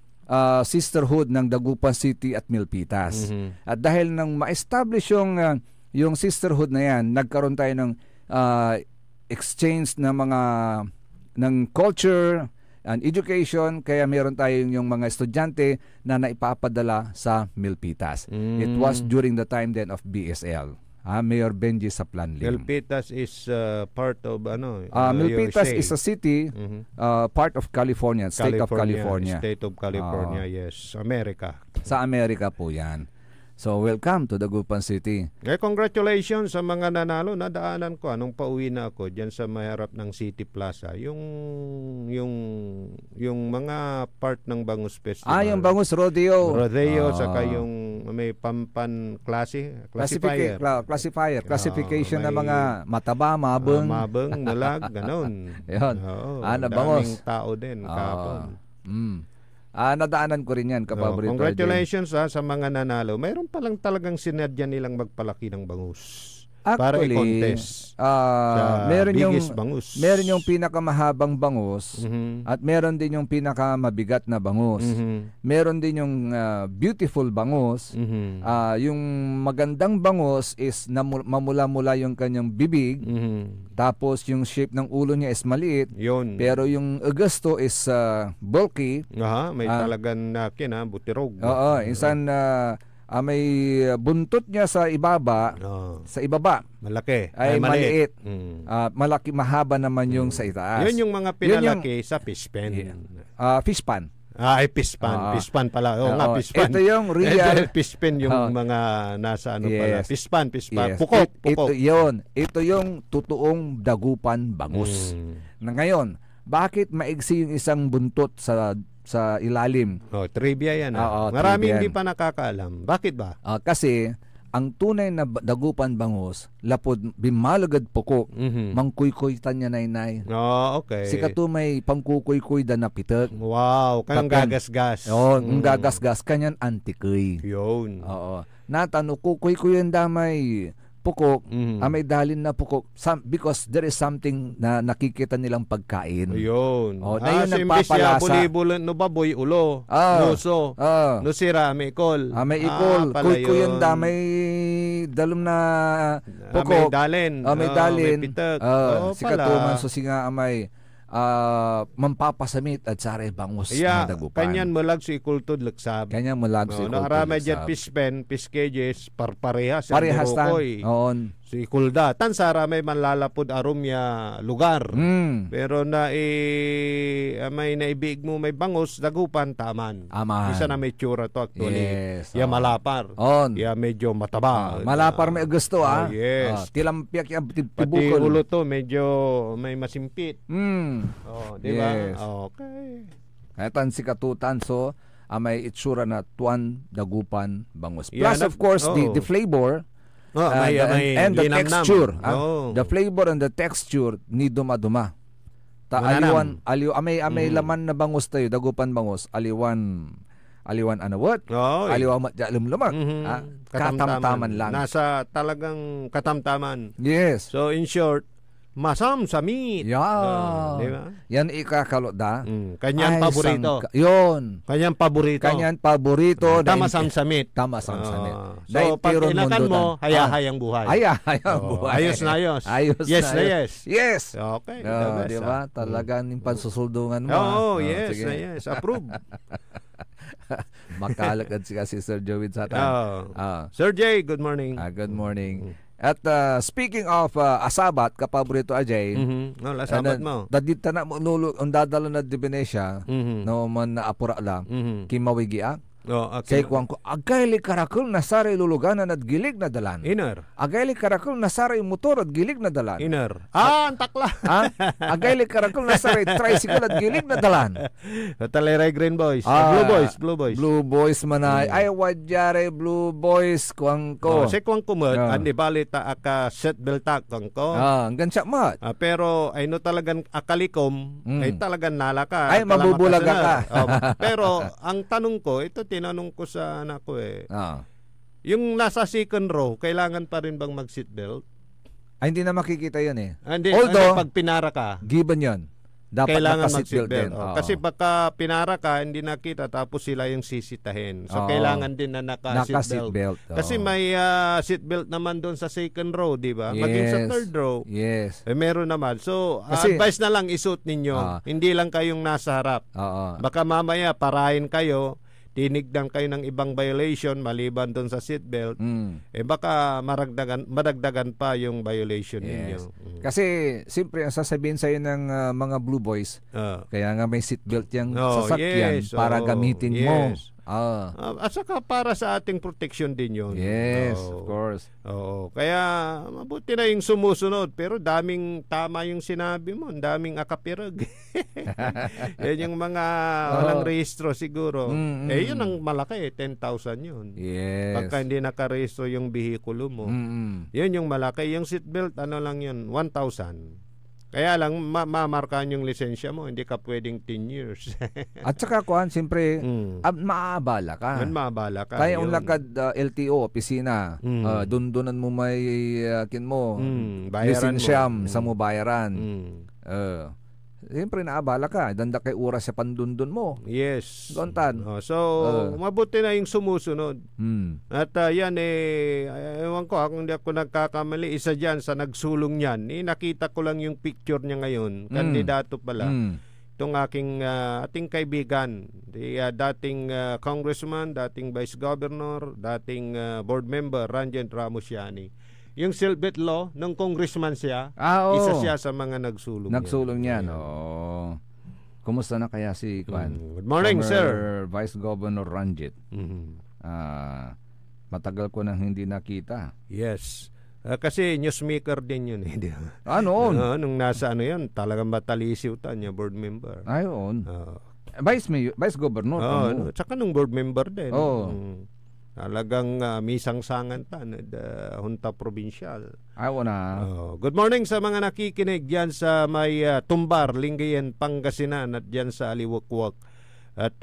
sisterhood ng Dagupan City at Milpitas. At dahil nang ma-establish yung sisterhood na yan, nagkaroon tayo ng exchange ng culture and education, kaya meron tayong yung mga estudyante na naipapadala sa Milpitas. It was during the time then of BSL. Mayor Benji Saplanlim. Milpitas is part of Milpitas is a city, part of California, State of California. State of California, yes. America. Sa Amerika po yan. So, welcome to Dagupan City. Congratulations sa mga nanalo. Nadaanan ko nung pauwi na ako diyan sa may harap ng City Plaza. Yung mga part ng Bangus Festival. Yung Bangus Rodeo. Saka yung may pampan classification ng mga mataba, mabeng, mulag, ganun. Yun. Daming tao din kahapon. Nadaanan ko rin yan, Kapaborito. Congratulations sa mga nanalo. Mayroon palang talagang sinadya nilang magpalaki ng bangus. Actually, para i-contest meron biggest bangus. Meron yung pinakamahabang bangus at meron din yung pinakamabigat na bangus. Meron din yung beautiful bangus. Yung magandang bangus is mamula-mula yung kanyang bibig. Tapos yung shape ng ulo niya is maliit. Yun. Pero yung gusto is bulky. May talagang butirog. Insan may buntot niya sa ibaba, malaki, ay maliit. Mahaba naman yung sa itaas. Yun yung mga pinalaki sa fishpan. Fishpan. Fishpan. Fishpan pala. Fishpan. Ito yung real fishpan yung mga nasa pala. Fishpan. Yes. Pukok. Ito yung totoong dagupan bangus. Na ngayon, bakit maigsi yung isang buntot sa ilalim? Trivia yan. Maraming hindi pa nakakaalam. Bakit ba? Kasi ang tunay na dagupan bangus, lapod bimalagad pukok, mangkuy-kuy tanya naynay. Okay. Si kato may pangkukuy-kuy da na pitek. Wow, kanyang gagasgas. Gagasgas, kanyan antikoy. Yun. Natano, kukuy-kuy ang damay pukok, may dalin na pukok because there is something na nakikita nilang pagkain. Ayun. Na yun nagpapalasa. Buli-buli no baboy ulo, nuso, no sira, may ikol. May ikol. Kuy-kuyan da, may dalom na pukok. May dalin. May dalin. May pitek. Si katuman so singa may mampapasamit at sare bangus na dagupan. Kanyan mulag si ikultod laksab. Kanyan mulag si ikultod laksab. Naramay dyan pispen, piskages, parparehas. Parehas tan. Si ikulda. Tan sara may manlalapod arumya lugar. Pero may naibig mo may bangus, dagupan, taman. Isa na may tsura to actually. Yes. Malapar. Medyo mataba. Malapar may gusto Yes. Tilampiak yung pati ulo to medyo may masimpit. Di ba? Yes. Okay. Kaya si katutan so may itsura na tuan dagupan bangus. Plus of course the flavor and the texture. The flavor and the texture ni duma-duma. Amay laman na bangus tayo, dagupan bangus, aliwan anawat. Aliwan lumlumak. Katamtaman lang. Nasa talagang katamtaman. Yes. So in short, masam sa meat. Diba? Yan ikakalot da. Kanyang paborito. Yun. Kanyang paborito. Tamasam sa meat. Tamasam sa meat. So pag inakan mo, hayahayang buhay. Hayahayang buhay. Ayos na ayos. Yes na yes. Yes. Okay. Diba? Talagang yung pansusuldungan mo. Yes na yes. Approve. Makalagad si Sir Joey sa Sir Jay, good morning. Good morning. At speaking of asabat, kapaborito Ajay, asabat mo. Dadita na mo ang dadala na di Venecia, no man na apura lang, kimawigiak. Say kuang ko, agayli karakul na saray luluganan at gilig na dalan. Iner. Agayli karakul na saray motor at gilig na dalan. Iner. Ang takla. Agayli karakul na saray tricycle at gilig na dalan. Taleray Green Boys. Blue Boys manay. Ay wadyare Blue Boys kuang ko. Say kuang ko mo, andi balita aka seatbelt tak kuang ko. Ang gansya mat. Pero ay no talagang akalikom, ay talagang nalaka. Ay mabubulaga ka. Pero ang tanong ko, ito tinanong ko sa anak ko yung nasa second row, kailangan pa rin bang mag-seatbelt? Ay, hindi na makikita yun Although, pag pinara ka. Given yun. Dapat kailangan naka-seatbelt mag-seatbelt. din. Oo. Kasi baka pinara ka, hindi nakita, tapos sila yung sisitahin. So, Oo. kailangan din na Naka-seatbelt. Kasi may seatbelt naman doon sa second row, di ba? Yes. Maging sa third row. Yes. Meron naman. So, Kasi, advice na lang isuot ninyo. Hindi lang kayong nasa harap. Baka mamaya parahin kayo, tinigdan kayo ng ibang violation maliban doon sa seatbelt, baka madagdagan pa yung violation ninyo. Kasi siyempre ang sasabihin sa'yo ng mga Blue Boys, kaya nga may seatbelt yung sasakyan para gamitin mo. At saka para sa ating protection din yun. Yes, of course. Kaya mabuti na yung sumusunod, pero daming tama yung sinabi mo, daming akapirag. Yan yung mga walang rehistro siguro. Yun ang malaki, 10,000 yun. Yes. Pagka hindi nakarehistro yung bihikulo mo, yun yung malaki. Yung seatbelt, ano lang yun, 1,000. Kaya lang, mamarkahan yung lisensya mo, hindi ka pwedeng 10 years. At saka kuhan, siyempre, maaabala ka. Maabala ka. Kaya yung lakad LTO, opisina, dundunan mo may lisensyam sa mo bayaran. Siyempre naabala ka, danda kay oras sa pandundon mo. Yes. Gontan. So, mabuti na yung sumusunod. At yan ewan ko, kung hindi ako nagkakamali, isa dyan sa nagsulong niyan, nakita ko lang yung picture niya ngayon, kandidato pala. Itong ating kaibigan, dating congressman, dating vice governor, dating board member, Ranjen Ramos-Yani. Yung seatbelt law, nung congressman siya, isa siya sa mga nagsulong. Nagsulong niyan. Kumusta na kaya si Kwan? Good morning, sir. Vice Governor Ranjit. Matagal ko nang hindi nakita. Yes. Kasi newsmaker din yun. Nung nasa yun, talagang matalisiw niya, board member. Ayun. Vice Governor. Tsaka nung board member din. Talagang misang-sangan Junta Provincial. Good morning sa mga nakikinig dyan sa may Tumbar, Lingayen, Pangasinan at dyan sa Aliwakwak. At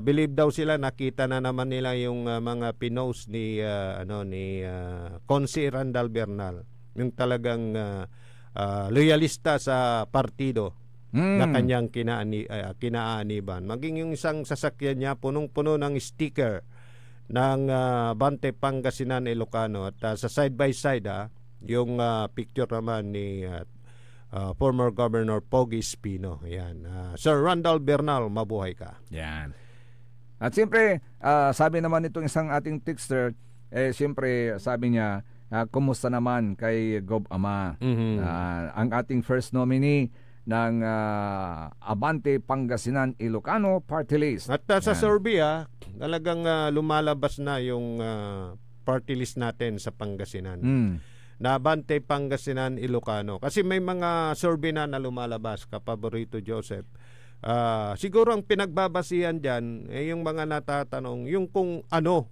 believe daw sila, nakita na naman nila yung mga pinost ni Consi Randall Bernal, yung talagang loyalista sa partido na kanyang kinaaniban. Maging yung isang sasakyan niya punong-puno ng sticker ng Bante Pangasinan Ilocano, at sa side by side yung picture naman ni former Governor Pogi Espino. Yan. Sir Randall Bernal, mabuhay ka. Yan. At siyempre, sabi naman itong isang ating texter, siyempre sabi niya, kumusta naman kay Gob Ama, ang ating first nominee ng Abante Pangasinan Ilocano Party List. At sa survey talagang lumalabas na yung party list natin sa Pangasinan. Na Abante Pangasinan Ilocano. Kasi may mga survey na lumalabas, Kapaborito Joseph. Siguro ang pinagbabasihan dyan, yung mga natatanong, yung kung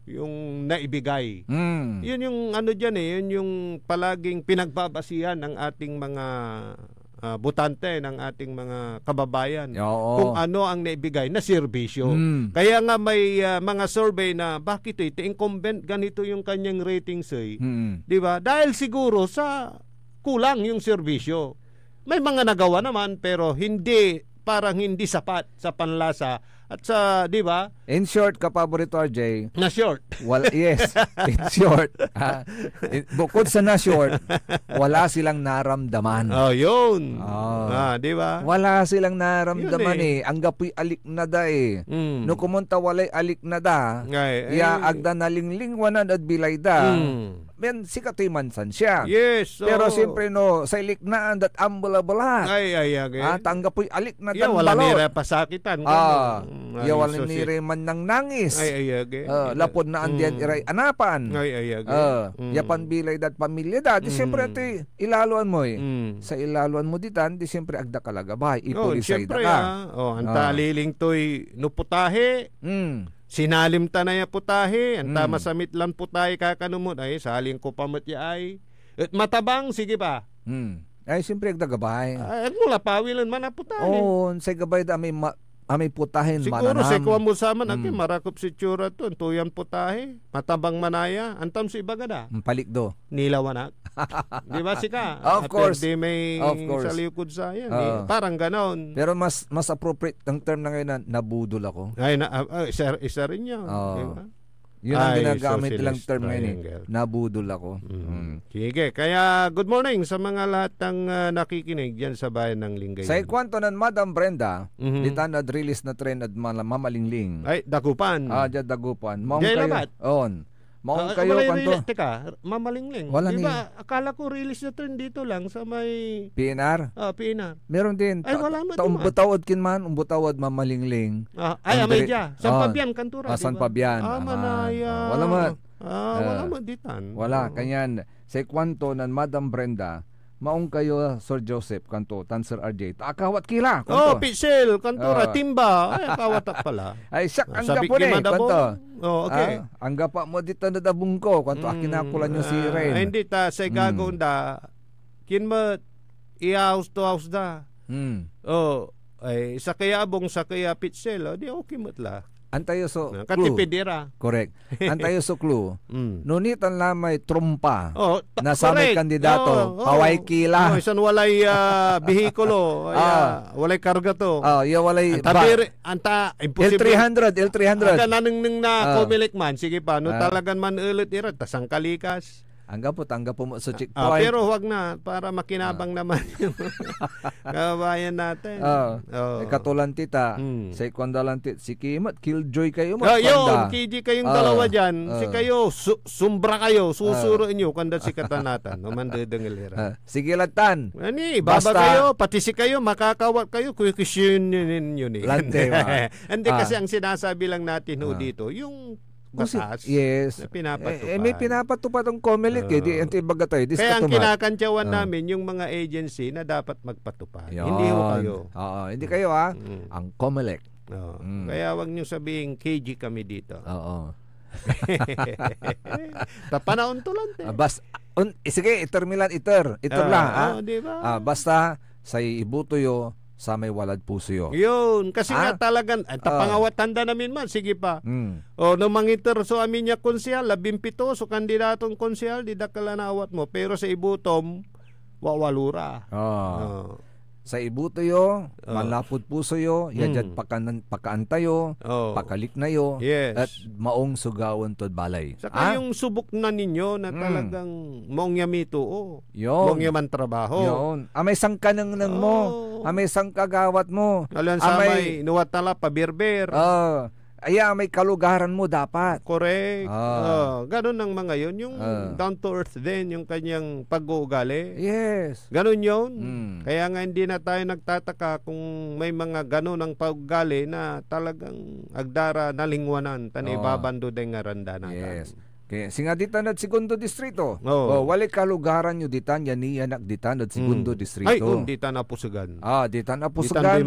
yung naibigay. Yun yung dyan yun yung palaging pinagbabasihan ng ating mga butante, ng ating mga kababayan. Kung ano ang naibigay na serbisyo. Kaya nga may mga survey na bakit incumbent ganito yung kanyang ratings di ba? Dahil siguro sa kulang yung serbisyo. May mga nagawa naman pero parang hindi sapat sa panlasa at sa, di ba? In short, Kapaborito RJ, na short. Yes, in short. Bukod sa na short, wala silang naramdaman. Yun. Di ba? Wala silang naramdaman Ang gapoy alik na da No kumunta walay alik na da. Agda na linglingwanan at bilay da. Men sikatoy mansan siya. Yes. Pero siyempre sa iliknaan dat ambula-bula. Tanggapoy alik na dan wala balot. nira pasakitan. Wala nire man nang nangis. Lapod na andiyan iray anapan. Yapan bilay dat pamilya da. Di siyempre ito ilaluan mo Sa ilaluan mo ditan, di siyempre agda kalagabay. Ipulisay da ka. Ang taliling to'y nuputahe. Sinalim tanaya putahe, anta masamit lan putahe kakanumot ay saling ko pamatya ay. At matabang sige ba? Ay siyempre agdagabay. Ay mula pawilan man na putahe. Sa gabay da may putahin siguro mananam. Siguro sa kuha mo saman marakop si tsura to, tuyan putahe, matabang manaya, antam si ibaga da. Palikdo. Nilawanak. Di ba sika? Of course. Di may Of course. sa likod sa yan. Parang ganon. Pero mas appropriate ang term na ngayon na nabudol ako. Ay, isa rin yan. Diba? Yun ang ginagamit nilang term ngayon. Nabudol ako. Sige, kaya good morning sa mga lahat ng nakikinig dyan sa bayan ng Lingayen. Sa ikwanto ng Madam Brenda, ditan na release na trend at mamalingling. Ay, Dagupan. Diyan Dagupan. Maong Jay kayo. Labat. Maong kayo kanto. Teka, mamalingling. Wala diba, akala ko release na trend dito lang sa may PNR? PNR. Meron din. Ay, wala mo. Umbutawad kin man, umbutawad mamalingling. May dya. San Fabian, Kantura. San Fabian. Manaya. Wala mo. Wala mo ditan. Wala. Kanyan, sa ikwanto ng Madam Brenda, maong kayo, Sir Joseph, kanto, tan Sir RJ. Akawat kila, kanto. Pixel, Kantura, Timba. Ay, akawatak pala. Ay, siyak, ang gapo na kanto. Okay. Ang gapa mo dito na dabong ko, kanto, akinakulan nyo si Ren. Hindi ta, sa gagawin da, kinmat, i-house to house da. Ay, sa kaya abong, sa kaya Pixel, di okay matla. Antayo so Katipidira. Correct. Antayo so clue. Nunitan lamay trumpa. Na sa may kandidato. Haway kila. Isan walay bihikulo. Walay karga to. Walay anta imposible. L300. Aka naneng na Comelec man. Sige pa. No talagan man ulit ira. Tasang kalikas. Angga po mo sa checkpoint. Pero wag na para makinabang naman yung kabayan natin. Katulan tita, sa ikwandalan tita, si Kimat, killjoy kayo mo. Yun, KG kayong dalawa dyan. Si kayo, sumbra kayo, susuro inyo, kanda si katanatan. Mandadangilira. Sige latan. Baba kayo, pati si kayo, makakawat kayo, kuyukisyon yun eh. Lante. Hindi kasi ang sinasabi lang natin dito, yung batas. Yes. Pinapatupad. May pinapatupad ang Comelec di antibaga tayo. Kaya ang kinakantyawan namin yung mga agency na dapat magpatupad. Hindi ho kayo. Hindi kayo ang Comelec. Kaya wag niyo sabihin KG kami dito. Panahon to lang. Sige, itermilan iter lang. Diba? Basta sa ibutoyo sa may walad puso yo. Yun, kasi nga talagang tapangawat tanda namin man, sige pa. No mangiter so amin niya konsyal, 17 so kandidatong konsyal, di dakala na awat mo, pero sa ibutom, wawalura. Sa ibuto yo, malapot puso yo, yadyan pakaantayo, pakalik na yo, at maong sugawan tod balay. Saka yung subok na ninyo na talagang mong yamito mong yaman trabaho. Yun. Amay sangkanang nang mo, amay sangkagawat mo. Alam sa may nuwat tala pabirber. May kalugaran mo dapat. Correct. Ganun ang mga yun. Yung down to earth din, yung kanyang pag-uugali. Yes. Ganun yun. Kaya nga hindi na tayo nagtataka kung may mga ganun ang pag-ugali na talagang agdara nalingwanan, tanibabando din nga randa natin. Yes. Okay. Singa ditan at segundo distrito. Wali kalugaran nyo ditan, yan anak ditan at segundo distrito. Ay, ditan apusugan. Ditan apusugan.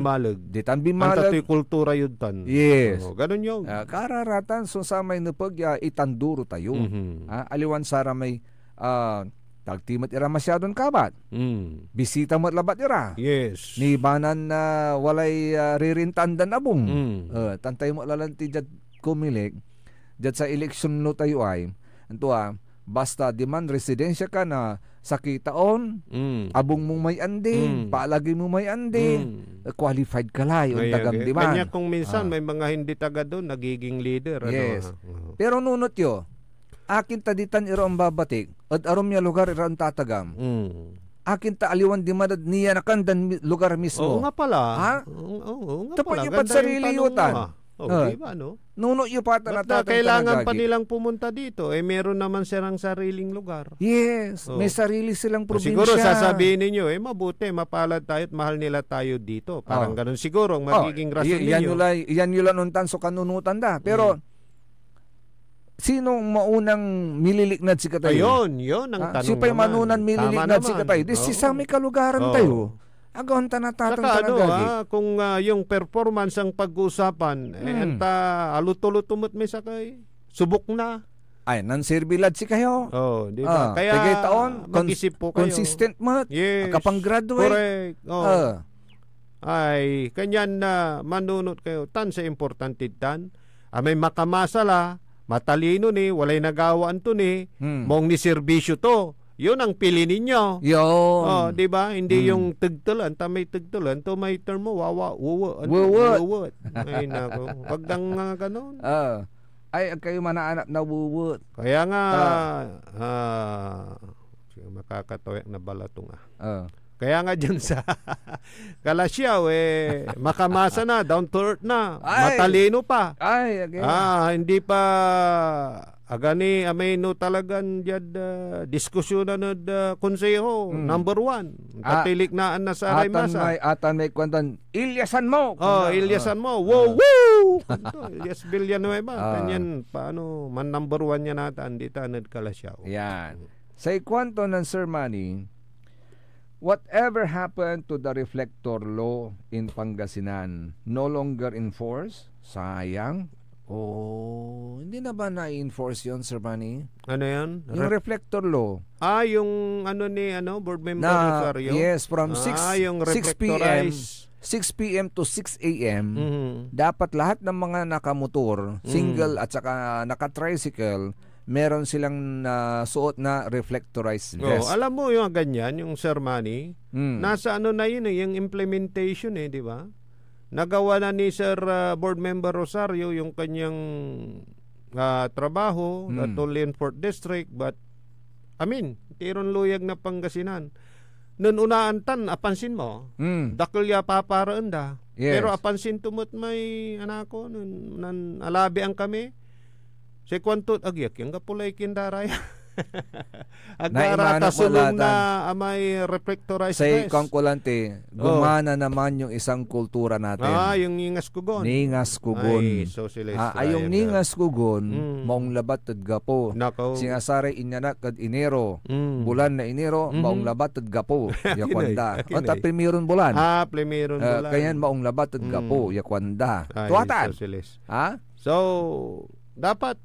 Ditan bimalag. Ang tato'y kultura yun tan. Yes. Ganun yun. Kararatan, so sa may napag itanduro tayo. Aliwan sara may tagtimat ira masyadon kabat. Bisita mo't labat ira. Yes. Ni banan na walay ririntandan abong. Tantay mo lalanti dyan Comelec. Diyan sa eleksyon no tayo ay basta demand residensya ka na sa kitaon, abong mo may andi, paalagi mo may andi, qualified ka la yung tagam demand. Kanya kung minsan may mga hindi taga doon, nagiging leader. Yes. Pero nunot yo, akin taditan iro ang babatik, at arom niya lugar iro ang tatagam. Akin ta aliwan di madad niya nakandan lugar mismo. Oo nga pala. Oo nga pala. Tapos yung sarili yutan. Diba, no? Nuno yung pata na kailangan pa nilang pumunta dito. Meron naman silang sariling lugar. Yes, may sarili silang probinsya. Siguro sasabihin ninyo, mabuti, mapalad tayo at mahal nila tayo dito. Parang ganun siguro ang magiging rason ninyo. Yan yun lang nuntan so kanunutan da. Pero, sino maunang mililiknad si katayo? Yun ang tanong naman. Sipa'y manunan mililiknad si katayo. Di si sa may kalugaran tayo. Agaw ta natatang kung yung performance ang pag-uusapan, anta aluto-lutumot may sakay. Subok na. Ay, nansirbilad si kayo. Di ba? Kaya taon, mag-isip po kayo. Consistent mo. Yes. Kapang graduate. Correct. Ay, kanyan na manunot kayo. Tan sa importante tan. May makamasala, matalino ni, walay nagawaan to ni, mong ni serbisyo to. Yun ang pili ninyo. Yun. Oh, di ba? Hindi yung tagtulan, may tagtulan, to may term mo, wuwot. Ay, nako. Wag nang ganun. Ay, kayo manaanak na wuwot. Kaya nga, makakatoyak na balatong Kaya nga dyan sa Kalasyaw, makamasa na, down to earth na, matalino pa. Ay, okay. Hindi pa agani amay talagan jad diskusyon na konseho number 1 katiliknaan na sa Raymasa atan may kwantan ilyasan mo ilyasan mo wow Ilyas Villanueva kanyan paano man number 1 niya nata andi tanad Kalasyaw yan sa ikwanto ng Sir Manny, whatever happened to the reflector law in Pangasinan no longer in force? Sayang. Hindi na ba na-enforce yun, Sir Manny? Ano yan? Yung reflector law. Yung board member Rosario? Yes, from 6 p.m. to 6 a.m. Dapat lahat ng mga nakamotor, single at saka naka-tricycle, meron silang suot na reflectorized vest. Alam mo yung ganyan, yung Sir Manny, nasa na yun yung implementation di ba? Nagawa na ni Sir Board Member Rosario yung kanyang trabaho not only in 4th District but tiron luyag na Pangasinan. Nun unaan tan, apansin mo, dakulya paparaan da. Yes. Pero apansin tumot may anako, nun alabi ang kami. Si kwantot agyak yung kapulay kindaraya. Agkarata sulong na may reflectorized vest. Sa kangkulante, gumana naman yung isang kultura natin. Yung ningas kugon. Ningas kugon. Yung ningas kugon, maong labat at gapo. Singasare inyanak at Enero. Bulan na Enero, maong labat at gapo. Yakwanda. O ta primiron bulan. Primiron bulan. Kayan maong labat at gapo. Yakwanda. Tuwatan. So, dapat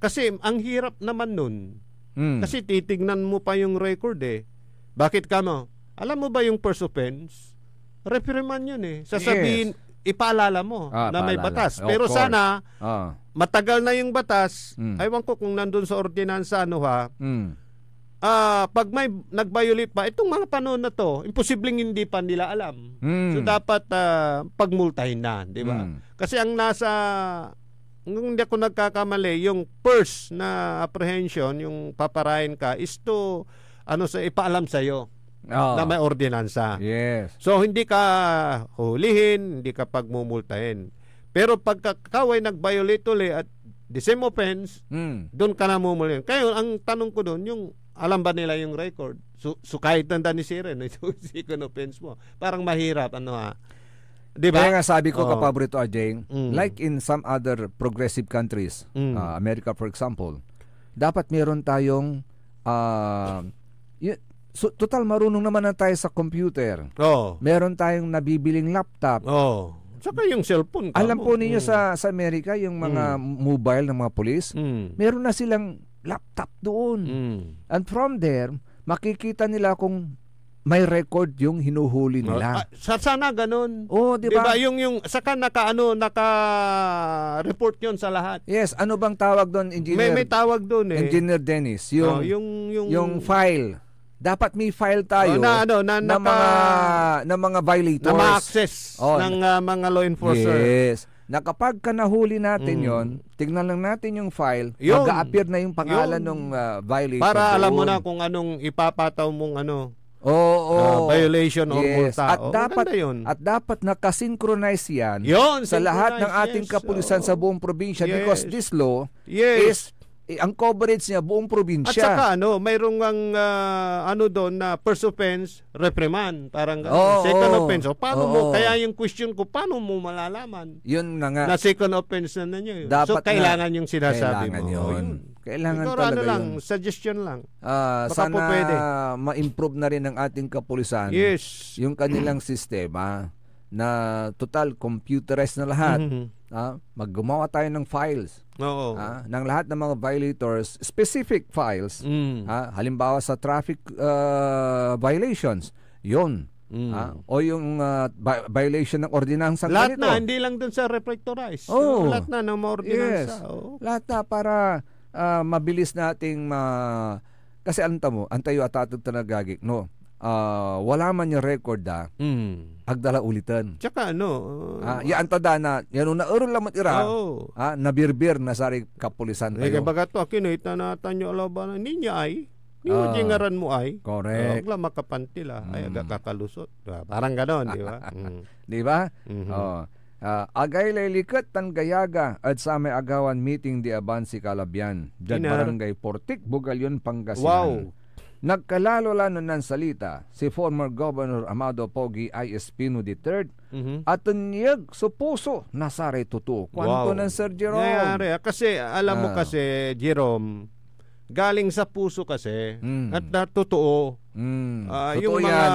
kasi ang hirap naman nun. Kasi titignan mo pa yung record Bakit ka mo? Alam mo ba yung first offense? Reprimand yun Sasabihin, ipaalala mo na may batas. Pero sana, matagal na yung batas. Aywan ko kung nandun sa ordinansa pag may nag-violate pa, itong mga panahon na to, imposibleng hindi pa nila alam. So dapat pagmultahin na, di ba? Kasi ang nasa hindi ako nagkakamali, yung first na apprehension, yung paparahin ka, is to, ipaalam sa'yo na may ordinansa. Yes. So, hindi ka hulihin, hindi ka pagmumultahin. Pero pagkakaway nag-violate ulit at the same offense, doon ka na mumulin. Kaya ang tanong ko doon, yung alam ba nila yung record? So kahit nanda ni Siren, second offense mo. Parang mahirap, diba? Kaya nga sabi ko kapaborito RJ, like in some other progressive countries, America for example, dapat meron tayong total marunong naman na tayo sa computer. Meron tayong nabibiling laptop. Saka yung cellphone. Alam po ninyo sa Amerika, yung mga mobile ng mga police, meron na silang laptop doon. And from there, makikita nila kung may record yung hinuhuli nila. Sana ganun. Diba? Yung saka naka-report yun sa lahat. Yes, ano bang tawag doon, Engineer? May tawag doon Engineer Dennis, yung file. Dapat may file tayo ng mga violators. Na ma-access ng mga law enforcer. Yes. Na kapag nahuli natin yon, tignan lang natin yung file, mag-a-appear na yung pangalan ng violator. Para alam mo na kung anong ipapataw mong violation or multa. At dapat nakasynchronize yan sa lahat ng ating kapulisan sa buong probinsya because this law is ang coverage niya buong probinsya. At saka mayroong doon na first offense, reprimand, parang second offense. Paano mo, kaya yung question ko, paano mo malalaman? Yun na nga. Na second offense na ninyo. So kailangan yung sinasabi mo. Kailangan ikaw, talaga lang, yun. Suggestion lang. Sana ma-improve na rin ng ating kapulisan. Yes. Yung kanilang sistema na total computerized na lahat. Maggumawa tayo ng files. Ng lahat ng mga violators, specific files. Halimbawa sa traffic violations. Yun. O yung violation ng ordinansang lahat ganito. Na, hindi lang dun sa reflectorized. Lahat na ng mga ordinansa. Yes. Lahat na para mabilis nating Kasi alam mo, antayo atatag tanagagik, no? Wala man yung record agdala ulitan. Tsaka yan tada na, yan na uro lamat ira, nabirbir na sari kapulisan tayo. Baga to, kinita na tanyo alaban, niya ay, niya jingaran mo ay. Correct. Wala makapantila, ay aga kakalusot. Parang ganon, di ba? Di ba? Agay lalikat tan gayaga at sa may agawan meeting di Abansi Calabyan. Diyan barangay Portik, Bugalyon, Pangasinan. Wow. Nagkalalo lang ng salita si former Governor Amado Pogi I. Espino III at niyag sa puso nasari totoo. Kwanto ng Sir Jerome? Nangyari. Kasi alam mo kasi, Jerome, galing sa puso kasi at totoo. Yung mga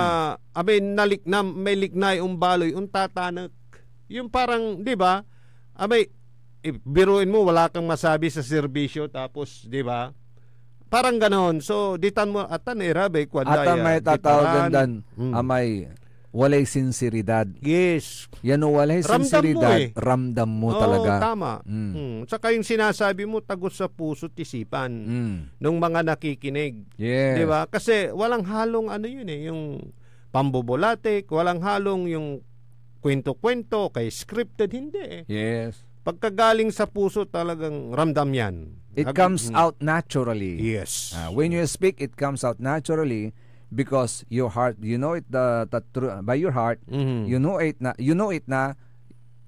may lignay baloy tatanak. Yung parang, di ba? Biruin mo, wala kang masabi sa serbisyo, tapos, di ba? Parang ganon. So, ditan mo, atan erabe, kwadaya. Atan may tatawagan dan, amay, walay sinseridad. Yes. Yan o, walay sinseridad, ramdam mo talaga. Tama. Saka yung sinasabi mo, tagos sa puso't isipan ng mga nakikinig. Yes. Di ba? Kasi walang halong yung pambobolatik, walang halong yung kwento-kwento, kay scripted, hindi Yes. Pagkagaling sa puso, talagang ramdam yan. It comes out naturally. Yes. When you speak, it comes out naturally because your heart, you know it by your heart, you know it na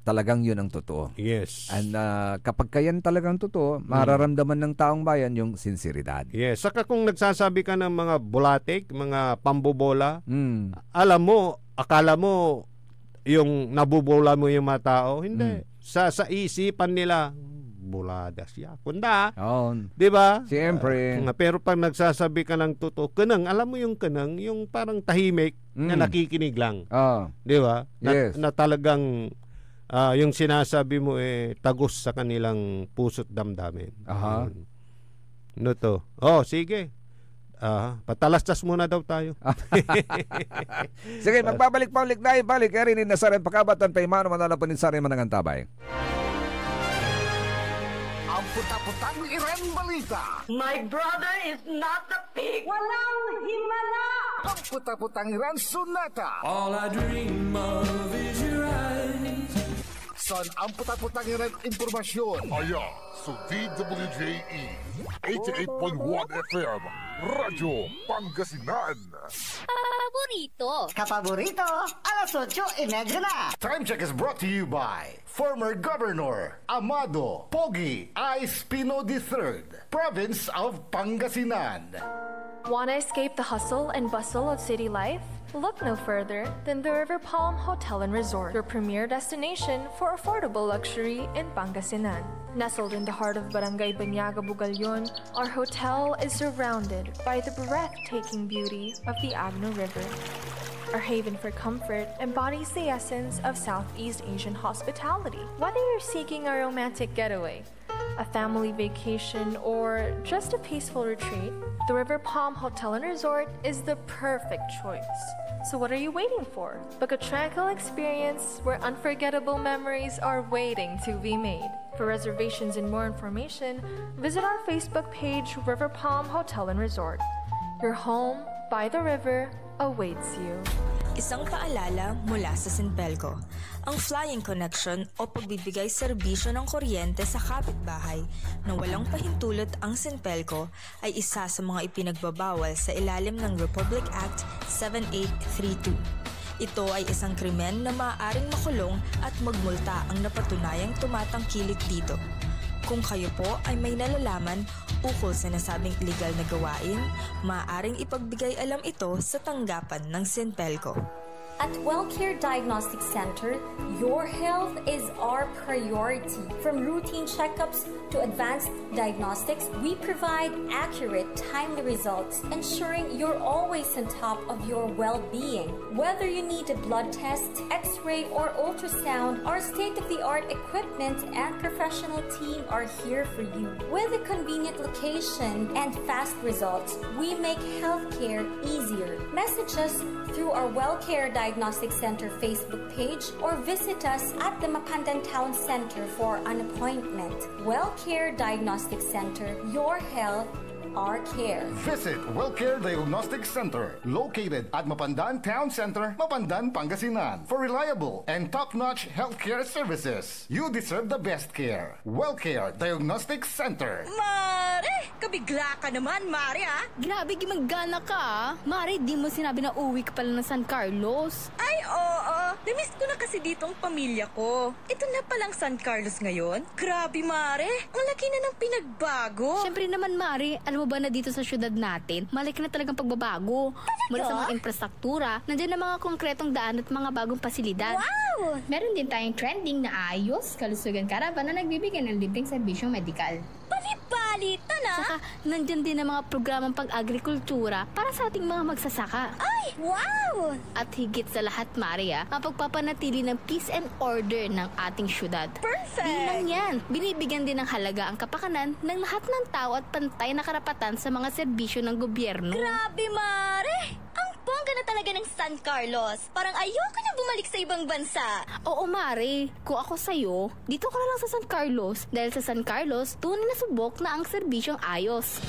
talagang yun ang totoo. Yes. And kapag kayan talagang totoo, mararamdaman ng taong bayan yung sinseridad. Yes. Saka kung nagsasabi ka ng mga bolatik, mga pambobola, alam mo, akala mo, yung nabubola mo yung mga tao, hindi. Sa isipan nila, bulada siya. Kunda, di ba? Siyempre. Pero pag nagsasabi ka ng totoo, alam mo yung yung parang tahimik na nakikinig lang. Di ba? Yes. Na talagang yung sinasabi mo tagos sa kanilang puso't damdamin. Ano to? Sige. Patalastas muna daw tayo. Sige, magbabalik-balik na ibalik. Kaya rin nasarin pakabatan pa imano manalapanin sa rin manangantabay. Ang puta-putang Iren Balita. My brother is not a pig. Walang himala. Ang puta-putang Iren Sunata. All I dream of is your eyes. Son, ang puta-putang Iren Impormasyon. Sa DWJE 88.1 FM Radyo Pangasinan. Paborito. Kapaborito, alas 8:30 na. Time check is brought to you by former Governor Amado Pogi I. Espino III, Province of Pangasinan. Want to escape the hustle and bustle of city life? Look no further than the River Palm Hotel and Resort, your premier destination for affordable luxury in Pangasinan. Nestled in the heart of Barangay Banyaga, Bugalyon, our hotel is surrounded by the breathtaking beauty of the Agno River. Our haven for comfort embodies the essence of Southeast Asian hospitality. Whether you're seeking a romantic getaway, a family vacation, or just a peaceful retreat, the River Palm Hotel and Resort is the perfect choice. So what are you waiting for? Book a tranquil experience where unforgettable memories are waiting to be made. For reservations and more information, visit our Facebook page, River Palm Hotel and Resort. Your home by the river awaits you. Isang paalala mula sa Sinpelco. Ang flying connection o pagbibigay serbisyo ng kuryente sa kapitbahay na walang pahintulot ang Sinpelco ay isa sa mga ipinagbabawal sa ilalim ng Republic Act 7832. Ito ay isang krimen na maaaring makulong at magmulta ang napatunayang tumatangkilik dito. Kung kayo po ay may nalalaman ukol sa nasabing illegal na gawain, maaaring ipagbigay alam ito sa tanggapan ng Sinpelco. At WellCare Diagnostic Center, your health is our priority. From routine checkups to advanced diagnostics, we provide accurate, timely results, ensuring you're always on top of your well-being. Whether you need a blood test, x-ray, or ultrasound, our state-of-the-art equipment and professional team are here for you. With a convenient location and fast results, we make healthcare easier. Message us through our WellCare Diagnostic Center Facebook page or visit us at the Mapandan Town Center for an appointment. WellCare Diagnostic Center, your health, our care. Visit WellCare Diagnostic Center, located at Mapandan Town Center, Mapandan, Pangasinan, for reliable and top-notch healthcare services. You deserve the best care. WellCare Diagnostic Center. Mare! Kabigla ka naman, Mare, ah! Grabe, gimaggana ka, ah. Mare, di mo sinabi na uwi ka pala ng San Carlos. Ay, oo. Namiss ko na kasi dito ang pamilya ko. Ito na palang San Carlos ngayon. Grabe, Mare. Ang laki na ng pinagbago. Siyempre naman, Mare, alam mo ba na dito sa syudad natin, malaki na talagang pagbabago. Mula sa mga infrastruktura, nandiyan na mga konkretong daan at mga bagong pasilidad. Wow! Meron din tayong trending na ayos, kalusugan karavan na nagbibigay ng libreng serbisyong medikal. Balita na! Saka, nandyan din ang mga programang pag-agrikultura para sa ating mga magsasaka. Ay, wow! At higit sa lahat, Maria, ang pagpapanatili ng peace and order ng ating syudad. Perfect! Di lang yan, binibigyan din ng halaga ang kapakanan ng lahat ng tao at pantay na karapatan sa mga serbisyo ng gobyerno. Grabe, Mare! Ang bongga na talaga ng San Carlos. Parang ayoko na bumalik sa ibang bansa. Oo, Mare. Kung ako sa'yo, dito ka na lang sa San Carlos. Dahil sa San Carlos, tunay na subok na ang serbisyong ayos.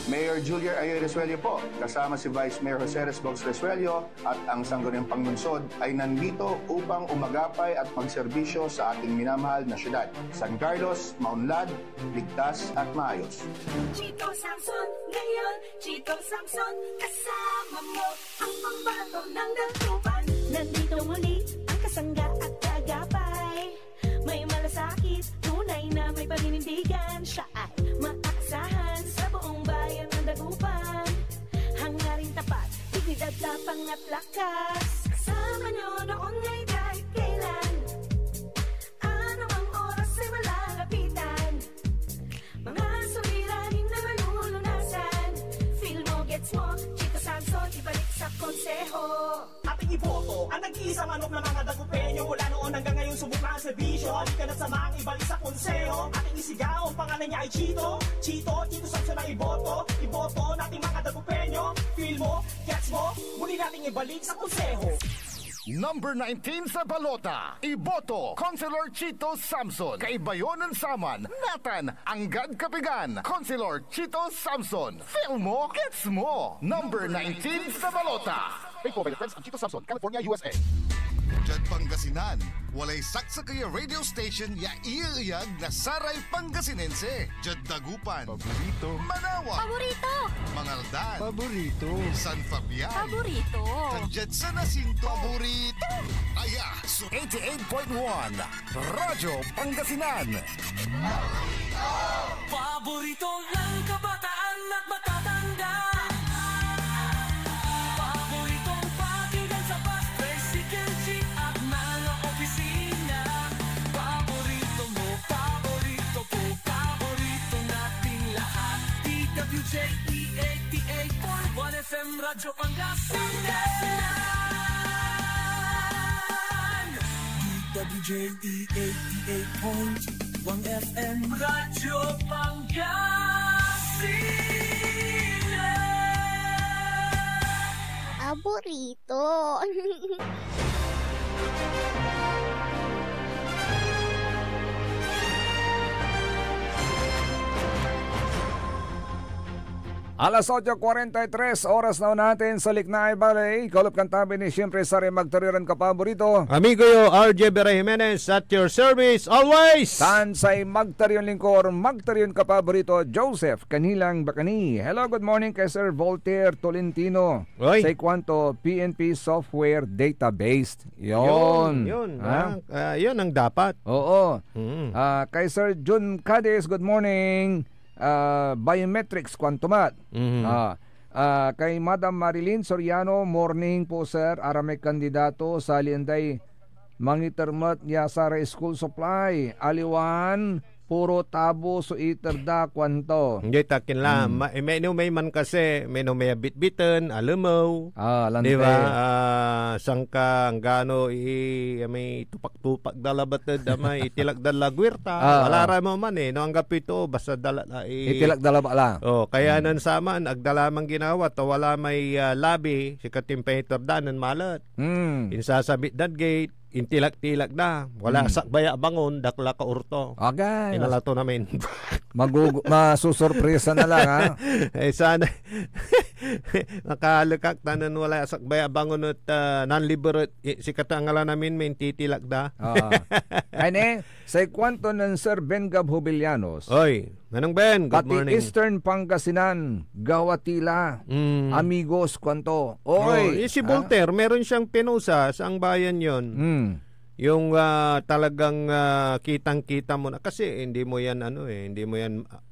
Mayor Julia Ayoy Resuello po, kasama si Vice Mayor Jose Resbox Resuello at ang Sangguniang Panglungsod ay nandito upang umagapay at magserbisyo sa ating minamahal na syudad. San Carlos, maunlad, ligtas at maayos. Chito Samson, ngayon, Chito Samson, kasama mo ang pambato ng dagupan. Nandito muli ang kasangga at agapay. May malasakit, tunay na may paninindigan. Siya ay maasahan sa buong bayan ng dagupan. Hangarin tapat, dignidad, tapang at lakas. Kasama nyo noon ngay kahit kailan. Ano ang oras ay malalapitan. Mga suliranin na malulunasan. Feel mo, gets mo, Chito Samson, ibalik sa konseho. Ating iboto ang nag-iisang manok ng mga dagupenyo. Mula noon hanggang ngayon subok na ang serbisyo. Halika na samaang ibalik sa konseho. Ating isigaw, ang pangalan niya ay Chito. Chito Samson ang iboto. Iboto nating mga dagupenyo. Feel mo, gets mo, muli nating ibalik sa konseho. Number 19 sa balota, iboto, Councilor Chito Samson. Kaibayonan Saman, Nathan, Anggad Kapigan, Councilor Chito Samson. Feel mo, gets mo. Number 19 sa balota. Paid for by the friends of Chito Samson, California, USA. Diyan Pangasinan, walay saksakaya radio station ya iiyag na Saray Pangasinense. Diyan Dagupan, Paborito. Manawa, Paborito. Mangaldan, Paborito. San Fabian, Paborito. Diyan sa Nasinto, Paborito. Kaya, So 88.1, Radyo Pangasinan. Paborito ng kabataan at matatanda. Paboritong pakinggan sa bus, tricycle, jeep at mga opisina. Paborito mo, paborito ko, paborito nating lahat. DWJE 88.1 FM, Radyo Pangasinan. DWJE 88.1 FM, Radyo Pangasinan. Paborito. Alas 8:43 oras na natin sa Liknaay Valley. Kalop kantabi ni siyempre Sari Magtariran ka paborito. Amigo yo, RJ Bera Jimenez at your service always. Tansay Magtarion Lingkor, Magtarion ka paborito, Joseph Kanilang Bacani. Hello, good morning kay Sir Voltaire Tolentino. Oy. Sa Kwanto PNP Software Database. Yun. Yun ang dapat. Oo. Kay Sir Jun Cadiz, good morning. Biometrics Quantumat. Kay Madam Marilyn Soriano, morning po sir. Aramay kandidato sa Lienday Mangitermat ya Sara School Supply. Aliwan puro tabo so iterda kwanto. Hindi takin lang. May man kasi may bitbitan, alamaw. Lante. Diba? Sangka ang gano may tupak-tupak dalabatid may itilak dala gwirta. Wala ra mo man no ang gapito basta dala itilak dala ba la. Kaya nan saman agdala mang ginawa to wala may labi si katimpator danan malat. Insasabit that gate intilak-tilak na. Wala sakbaya bangon, dakla ka urto. Okay. Inalato namin. Masusurpresa na lang, ha? Sana nakalukak tanan wala sakbaya bangon at non-liberate si katangala namin may titilak da. Kaya sa kwanto ng Sir Ben Gab Jubilanos. Oy, manong Ben, good morning. Pati Eastern Pangasinan, Gawatila, amigos kwanto. Oy, si Voltaire, meron siyang pinusa sa ang bayan yon. Yung talagang kitang-kita mo na kasi hindi mo yan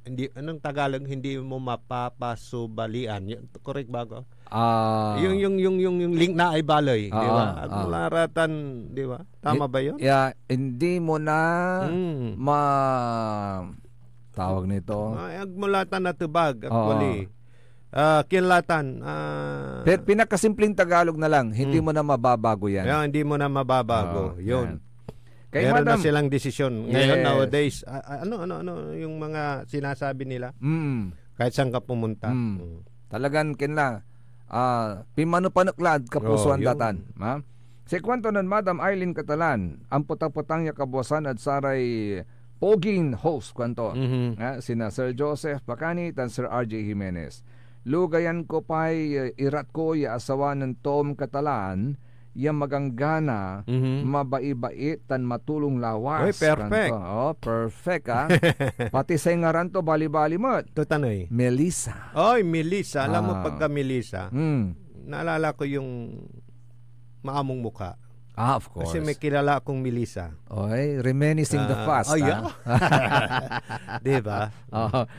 hindi anong Tagalog, hindi mo mapapasubalian. Correct ba ko? Yung link na ay baloy, di ba? At mularatan, di ba? Tama ba 'yon? Yeah, hindi mo na tawag nito. Agmulatan na tubag actually. Kilatan. Pero pinakasimpleng Tagalog na lang, hindi mo na mababago yan. Hindi mo na mababago. Yun. Kaya meron na silang desisyon. Ngayon, nowadays, ano, yung mga sinasabi nila. Kahit saan ka pumunta. Talagang kinla, pimano-panaklad kapusuan datan. Si kwanto ng Madam Eileen Catalan, ang putang-putang niya kabuasan at saray poging host kwanto. Sina Sir Joseph Bacani at Sir RJ Jimenez. Lugayan ko pa'y irat ko ya asawa ng Tom Catalan, yang maganggana, mabai-bait, tan matulong lawas. Oy, perfect. Perfect, ha? Pati sa ngaran to, bali-bali mo. Tutanay. Melissa. Oy, Melissa. Alam mo pagka Melissa, naalala ko yung maamong muka. Of course. Kasi may kilala akong Melissa. Oy, reminiscing the past. Diba?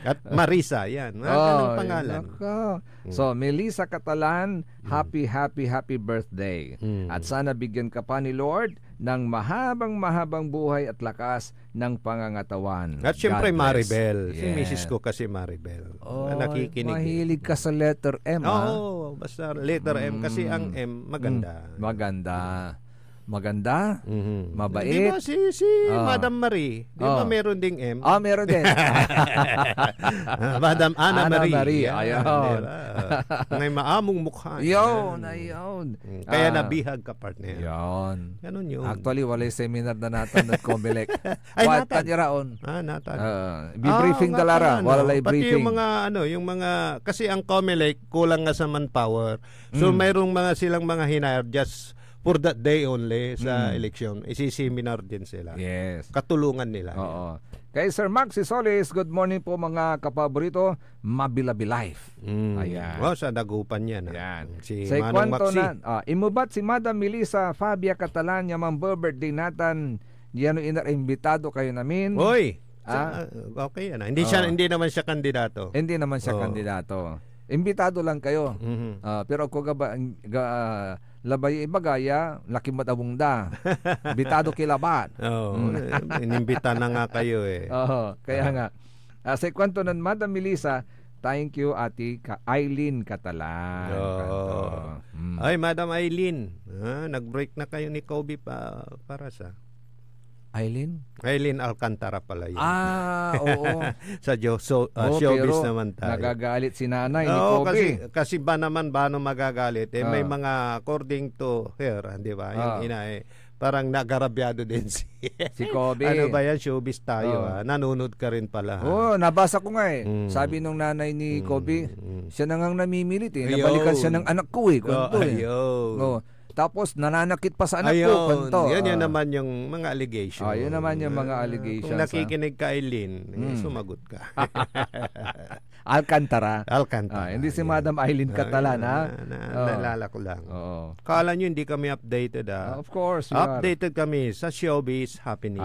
At Marisa, yan. Ganang pangalan. So, Melissa Catalan, happy birthday. At sana bigyan ka pa ni Lord ng mahabang buhay at lakas ng pangangatawan. At syempre Maribel. Si Mrs. ko kasi Maribel. Nakikinig. Mahilig ka sa letter M, ha? Oo, basta letter M. Kasi ang M, maganda. Maganda, mabait. Di ba si Madam Marie? Di ba meron ding M? Meron din. Madam Ana Marie. Ayun. Ngay maamong mukha. Ayun. Kaya nabihag ka, partner. Yun. Ganun yun. Actually, walay seminar na natin at Comelec. Natan iraon. Natan. Briefing dalara. Walay briefing. Pati yung mga, kasi ang Comelec, kulang nga sa manpower. So, mayroong silang mga hinire just for that day only sa eleksyon. Isiseminar din sila. Yes. Katulungan nila. Oo. Kay Sir Maxi Solis, good morning po mga kapaborito. Mabilabi Life. Ayan. Sa dagupan yan. Ayan. Si sa Manong Maxi. Imubat si Madam Melissa Fabia Catalan, yamang birthday natan. Diyan imbitado kayo namin. Oy. Okay yan. Hindi naman siya kandidato. Hindi naman siya kandidato. Imbitado lang kayo. Pero ako labay ibagaya, laki matabong da. Imbitado kilabat. Inimbita na nga kayo eh. Kaya nga. Sa kwento ng Madam Melissa, thank you Ate Eileen Catalan. Ay, Madam Eileen, nag-break na kayo ni Kobe para sa Eileen Alcantara pala yun. Oo. Sa showbiz naman tayo. Nagagalit si nanay ni Kobe. Kasi ba naman magagalit? May mga according to her, di ba? Yung ina parang nagarabyado din si Kobe. Ano ba yan? Showbiz tayo. Nanunod ka rin pala. Nabasa ko nga eh. Sabi nung nanay ni Kobe, siya na ngang namimilit eh. Nabalikan siya ng anak ko eh. Tapos nananakit pa sa anak ko. Yan naman yung mga allegation. Yan naman yung mga allegations. Kung nakikinig ka, Eileen, sumagot ka. Alcantara. Hindi si Madam Eileen Catalan, ha? Naalala ko lang. Kala nyo hindi kami updated, ha? Of course. Updated kami sa showbiz happenings.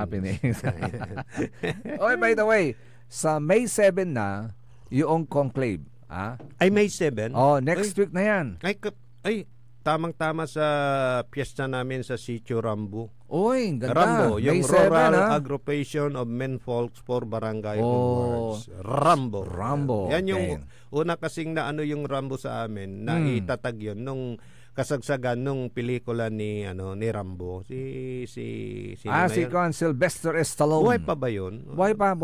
By the way, sa May 7 na, yung conclave. Ay, May 7? Next week na yan. Ay, tamang-tama sa piyesta namin sa Sitio Rambo. Ganda. Rambo, yung May Rural Aggregation of Men Folks for Barangay Awards. Rambo. Yan yung una kasing na yung Rambo sa amin, na itatag yun nung kasagsagan nung pelikula ni Rambo. Si Sylvester Stallone. Buhay pa ba yun? Buhay pa.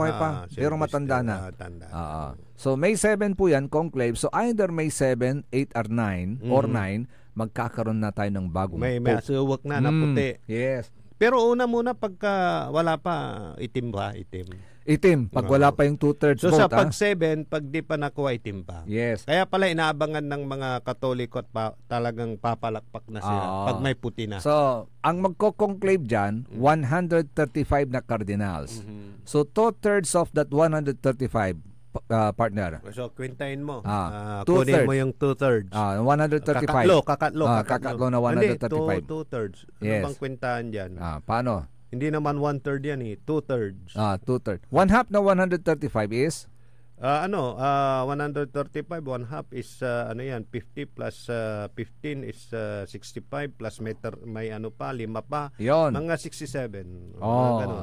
Pero matanda na. So May 7 po yan, conclave. So either May 7, 8 or 9 or 9, magkakaroon na tayo ng bagong may Pope. asuwak na puti. Yes. Pero una muna pagka wala pa, itim. Pag wala pa yung 2/3 so vote. sa pag 7, pag di pa nakuha, itim pa. Yes. Kaya pala inaabangan ng mga Katoliko at talagang papalakpak na sila pag may puti na. So, ang magko-conclave dyan, 135 na cardinals. So, 2/3 of that 135, partner. So, kwintahin mo. Kunin 2/3. mo yung 2/3. 135. Kakatlo na 135. Hindi, 2/3. Yes. Ano bang kwintahan dyan? Paano? Hindi naman 1/3 yan 2/3. 2/3. 1/2 na 135 is? 135, 1/2 is 50 plus 15 is 65 plus may 5 pa. Yon. Mga 67.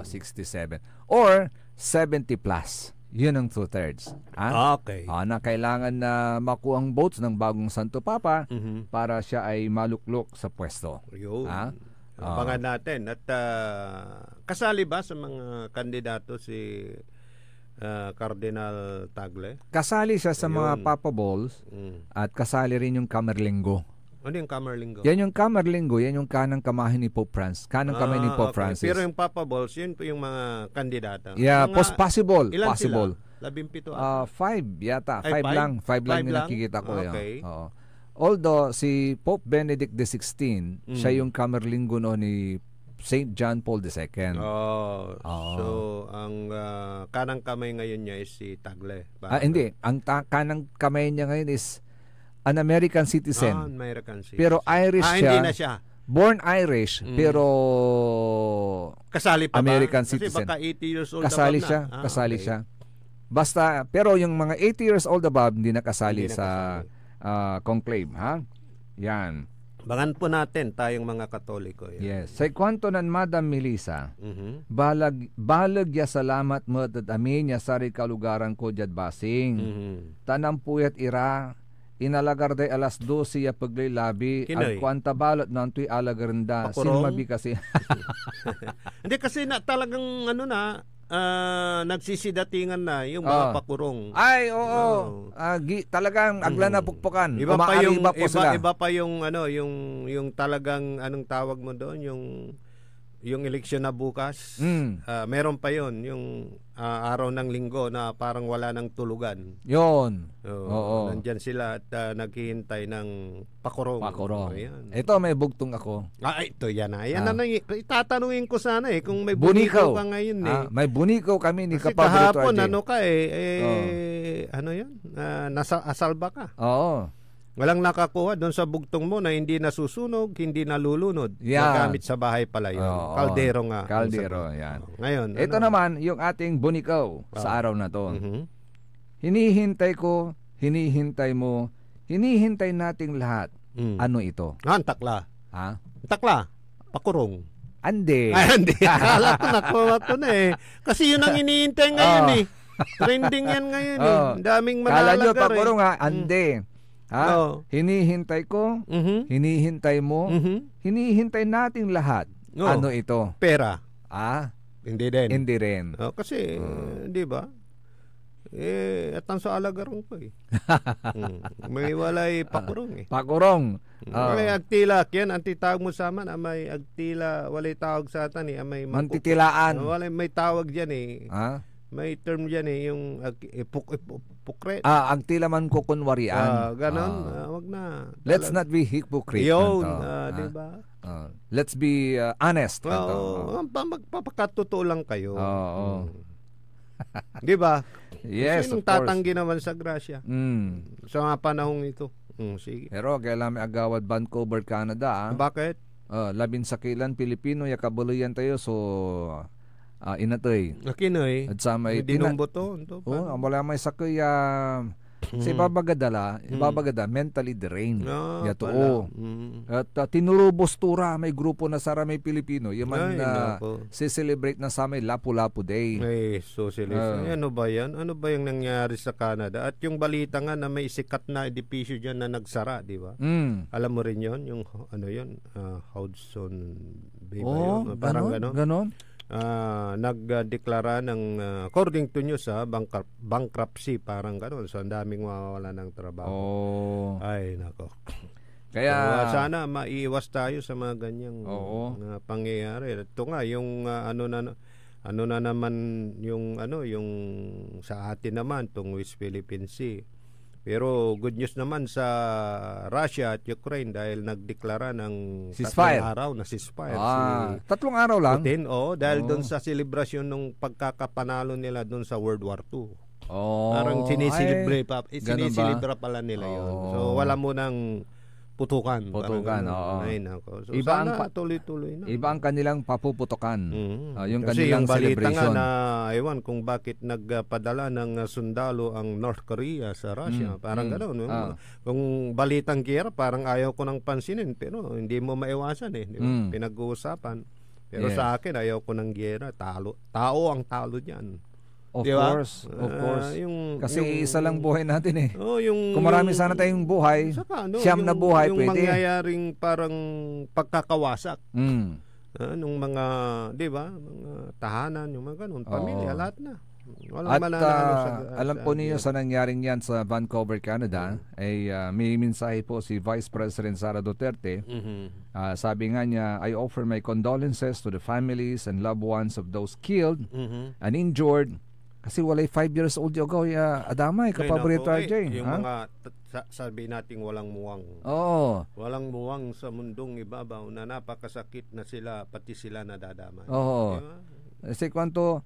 67. Or 70 plus. Yun ang 2/3. Okay. Na kailangan na makuha ang votes ng bagong Santo Papa para siya ay maluklok sa pwesto. Yun. Abangan natin. At kasali ba sa mga kandidato si Cardinal Tagle? Kasali siya sa mga Papa Balls at kasali rin yung Camerlengo. Ano yung Camerlengo? Yan yung Camerlengo, yan yung kanang kamahin ni Pope Francis. Kanang kamay ni Pope Francis. Pero yung Papa Balls, yun po yung mga kandidato. Yeah, possible. Ilan possible. Sila? 17 5 yata. 5 lang. 5 lang yung nakikita ko. Okay. Although, si Pope Benedict XVI, siya yung Camerlengo no ni St. John Paul II. So, ang kanang kamay ngayon niya is si Tagle. Hindi. Ang kanang kamay niya ngayon is an American citizen. American citizen. Pero Irish siya. Hindi na siya. Born Irish, pero kasali pa American ba? citizen. Kasi baka 80 years old kasali na. siya. Kasali siya. Basta, pero yung mga 80 years old above, hindi nakasali sa conclave. Yan. Bangan po natin tayong mga Katoliko. Yes. Sa kwanto ng Madam Melissa, balag ya salamat mo at amin ya sari kalugaran ko jad basing. Tanang puyat ira, inalagar day alas 12 ya paglay labi at kwanta balot nantoy alagaranda sin mabi kasi. Hindi kasi na talagang nagsisidatingan na yung mga pakurong. Ay, oo. Talagang agla na pukpukan. Iba pa yung yung talagang anong tawag mo doon, yung eleksyon na bukas. Meron pa yon yung araw ng linggo na parang wala nang tulugan. Yon. Oo. Nandyan sila at naghihintay ng pakurong. Ito, may bugtong ako. Ito yan na. Yan na itatanungin ko sana kung may bunikaw ka ngayon may bunikaw kami ni Kasi Kapag kahapon ano yan? Nasa asalba ka. Oo. Walang nakakuha doon sa bugtong mo na hindi nasusunog, hindi nalulunod. Nagamit sa bahay pala yun. Kaldero nga. Kaldero, yan. Ngayon, ito naman, yung ating bunikaw sa araw na to. Hinihintay ko, hinihintay mo, hinihintay nating lahat. Ano ito? Ang takla. Takla. Pakurong. Ande. Ande. Akala ko nakuha ko na Kasi yun ang hinihintay ngayon Trending yan ngayon Daming manalagar. Kala nyo, pakurong ande. Hinihintay ko, hinihintay mo, hinihintay nating lahat. Ano ito? Pera. Hindi din. Hindi rin. Kasi, di ba? At ang sa alagarong ko may walay pakurong Pakurong. Walay agtilak yan. Antitawag mo sa man, may agtila, walay tawag sa atan mantitilaan. May tawag dyan May term dyan yung pukret. Agtila man ko kunwarian. Ganon. Wag na. Let's not be hypocrite. Yun. Di ba? Let's be honest. Magpapakatotoo lang kayo. Di ba? Yes, sinong tatanggi naman sa grasya? Sa mga panahong ito. Sige. Pero kailan may agawad Vancouver, Canada. Bakit? Labin sakilan Pilipino ya kabuluyan tayo inatoy. Nakinoy. At sa may dinumboto. Wala may sakoy sa ibabagada mentally drained. Yato At tinurubos tura may grupo na sara may Pilipino. Yaman si-celebrate na sa may Lapu-Lapu Day. Ano ba yan? Ano ba yung nangyari sa Canada? At yung balita nga na may sikat na edipisyo dyan na nagsara, di ba? Alam mo rin yon yung Hudson Bay ba yun? Parang ganon? Nagdeklara ng according to news bankruptcy parang gano'n, so ang daming mawawala ng trabaho. Ay nako. Kaya so, sana maiiwas tayo sa mga ganyang pangyayari. Ito nga yung ano na naman yung sa atin naman tong West Philippine Sea. Pero good news naman sa Russia at Ukraine dahil nagdeklara ng ceasefire. 3 araw na ceasefire. 3 araw lang? Putin, dahil doon sa selebrasyon ng pagkakapanalo nila doon sa World War II. Parang siniselebrate pala nila yun. So wala mo nang putukan. Ay, nako. So, iba sana tuloy-tuloy na. Iba ang kanilang papuputukan. Yung kasi kanilang yung balita nga na, ewan kung bakit nagpadala ng sundalo ang North Korea sa Russia. Parang gano'n. Kung balitang gera, parang ayaw ko nang pansinin. Pero hindi mo maiwasan eh. Pinag-uusapan. Pero sa akin, ayaw ko ng gera. Tao ang talo dyan. Of course. Kasi isa lang buhay natin eh. Kung marami sana tayong buhay, siyam na buhay yung pwede. Yung mangyayaring parang pagkakawasak. Nung mga, di ba, mga tahanan, yung mga ganun, pamilya, lahat na. At alam po niyo sa nangyaring yan sa Vancouver, Canada, ay may mensahe po si Vice President Sara Duterte. Sabi nga niya, I offer my condolences to the families and loved ones of those killed and injured. Kasi walay 5 years old yung adamay, kapaborito RJ. Yung mga, sabi nating walang muwang. Walang muwang sa mundong ibabaw na napakasakit na sila, pati sila nadadamay. Kasi kwanto,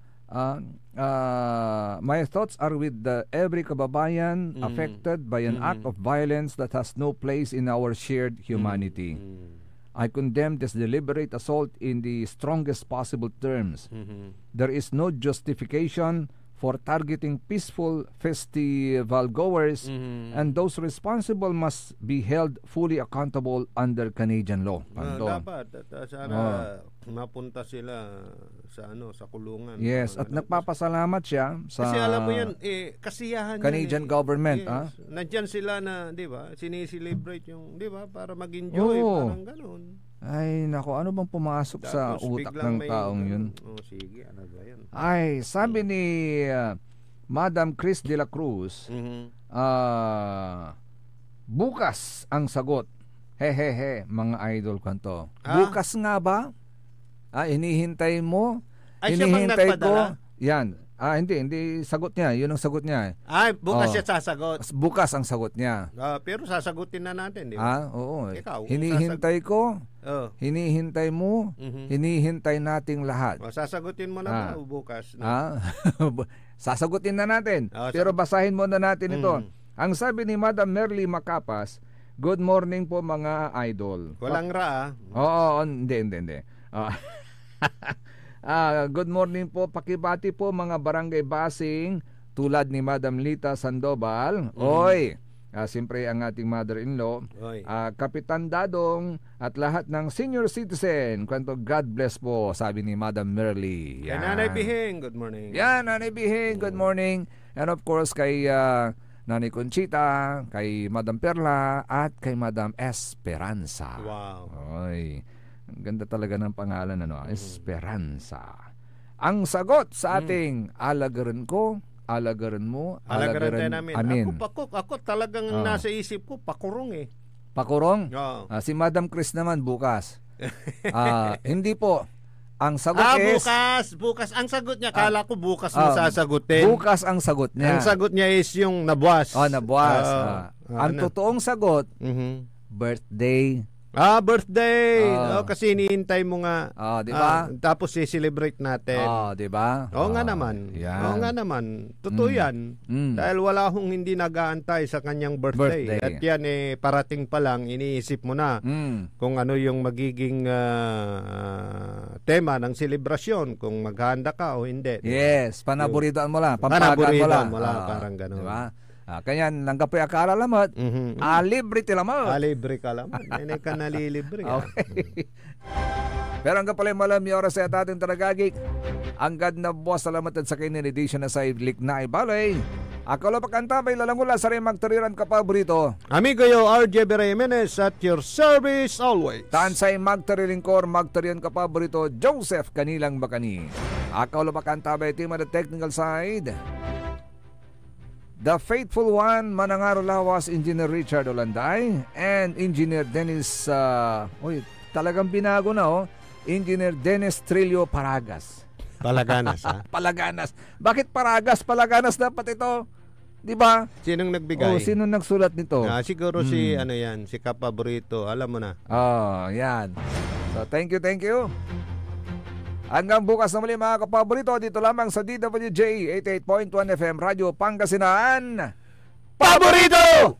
my thoughts are with every kababayan affected by an act of violence that has no place in our shared humanity. I condemn this deliberate assault in the strongest possible terms. There is no justification for targeting peaceful festival goers, and those responsible must be held fully accountable under Canadian law. Dapat sana mapunta sila sa kulungan. Yes, at nagpapasalamat siya sa kasi alam mo yan, kasiyahan Canadian government. Yes. Nandyan sila na, di ba, siniselebrate yung, di ba, para mag-enjoy, parang ganun. Ay, nako, ano bang pumasok sa utak ng taong yun? Sige, ano ba yan? Ay, sabi ni Madam Chris de la Cruz, bukas ang sagot. Hehehe, mga idol kanto. Bukas nga ba? Hinihintay mo? Hinihintay ko? Yan. Hindi sagot niya. Yun ang sagot niya. Bukas siya sasagot. Bukas ang sagot niya. Pero sasagutin na natin, di ba? Oo. Ikaw, hinihintay ko. Hinihintay mo. Hinihintay nating lahat. Sasagutin mo na ba bukas? Sasagutin na natin. Pero basahin muna natin ito. Ang sabi ni Madam Merly Macapas, good morning po mga idol. Walang ra. Hindi. Good morning po, pakibati po mga barangay basing tulad ni Madam Lita Sandoval. Siyempre ang ating mother-in-law, Kapitan Dadong at lahat ng senior citizen. Kwanto God bless po, sabi ni Madam Merly. Kay Nanay Bihing, good morning. Nanay Bihing, good morning. And of course kay Nanay Conchita, kay Madam Perla at kay Madam Esperanza. Wow. Ang ganda talaga ng pangalan, Esperanza. Ang sagot sa ating alagaran ko, alagaran mo, alagaran namin. Amin. Ako talagang nasa isip ko, pakurong eh. Pakurong? Si Madam Chris naman bukas. Hindi po. Ang sagot is... Bukas. Ang sagot niya, kala ko bukas mo sasagutin. Bukas ang sagot niya. Ang sagot niya is yung nabuwas. Nabuwas. Ang totoong sagot, birthday. Birthday. Kasi iniintay mo nga. Di ba? Tapos i-celebrate natin. Di ba? Nga naman. Totoo yan. Dahil wala akong hindi nag-aantay sa kanyang birthday. At yan parating pa lang, iniisip mo na kung ano yung magiging tema ng selebrasyon, kung maghahanda ka o hindi. Yes, panaburidoan mo lang. Pampagano mo lang. Parang gano'n. Diba? Kanya langga po akala lamot. Libre ti lamot. Libre ka lamot. Hindi ka nalilibre. Okay. Pero hanggang pala malam yung oras sa ating taragagik. Ang gad na boss salamat at sa kainin edition na sa Likna Ibalay. Ako lang pakantabay lalangula sa rin magtariran ka paborito. Amigo yo, RJ Jimenez at your service always. Tansay magtarilingkor, magtariran ka paborito, Joseph Kanilang Bakani. Ako lang pakantabay team at the technical side. The Faithful One, Manangaro Lawas, Engineer Richard Olanday, and Engineer Dennis, talagang binago na Engineer Dennis Trillo Paragas. Palaganas, ha? Palaganas. Bakit Paragas? Palaganas dapat ito. Di ba? Sinong nagbigay? Sinong nagsulat nito? Siguro si Kapaborito. Alam mo na. Yan. So, thank you. Hanggang bukas na muli mga kapaborito, dito lamang sa DWJ 88.1 FM Radio Pangasinan. Paborito!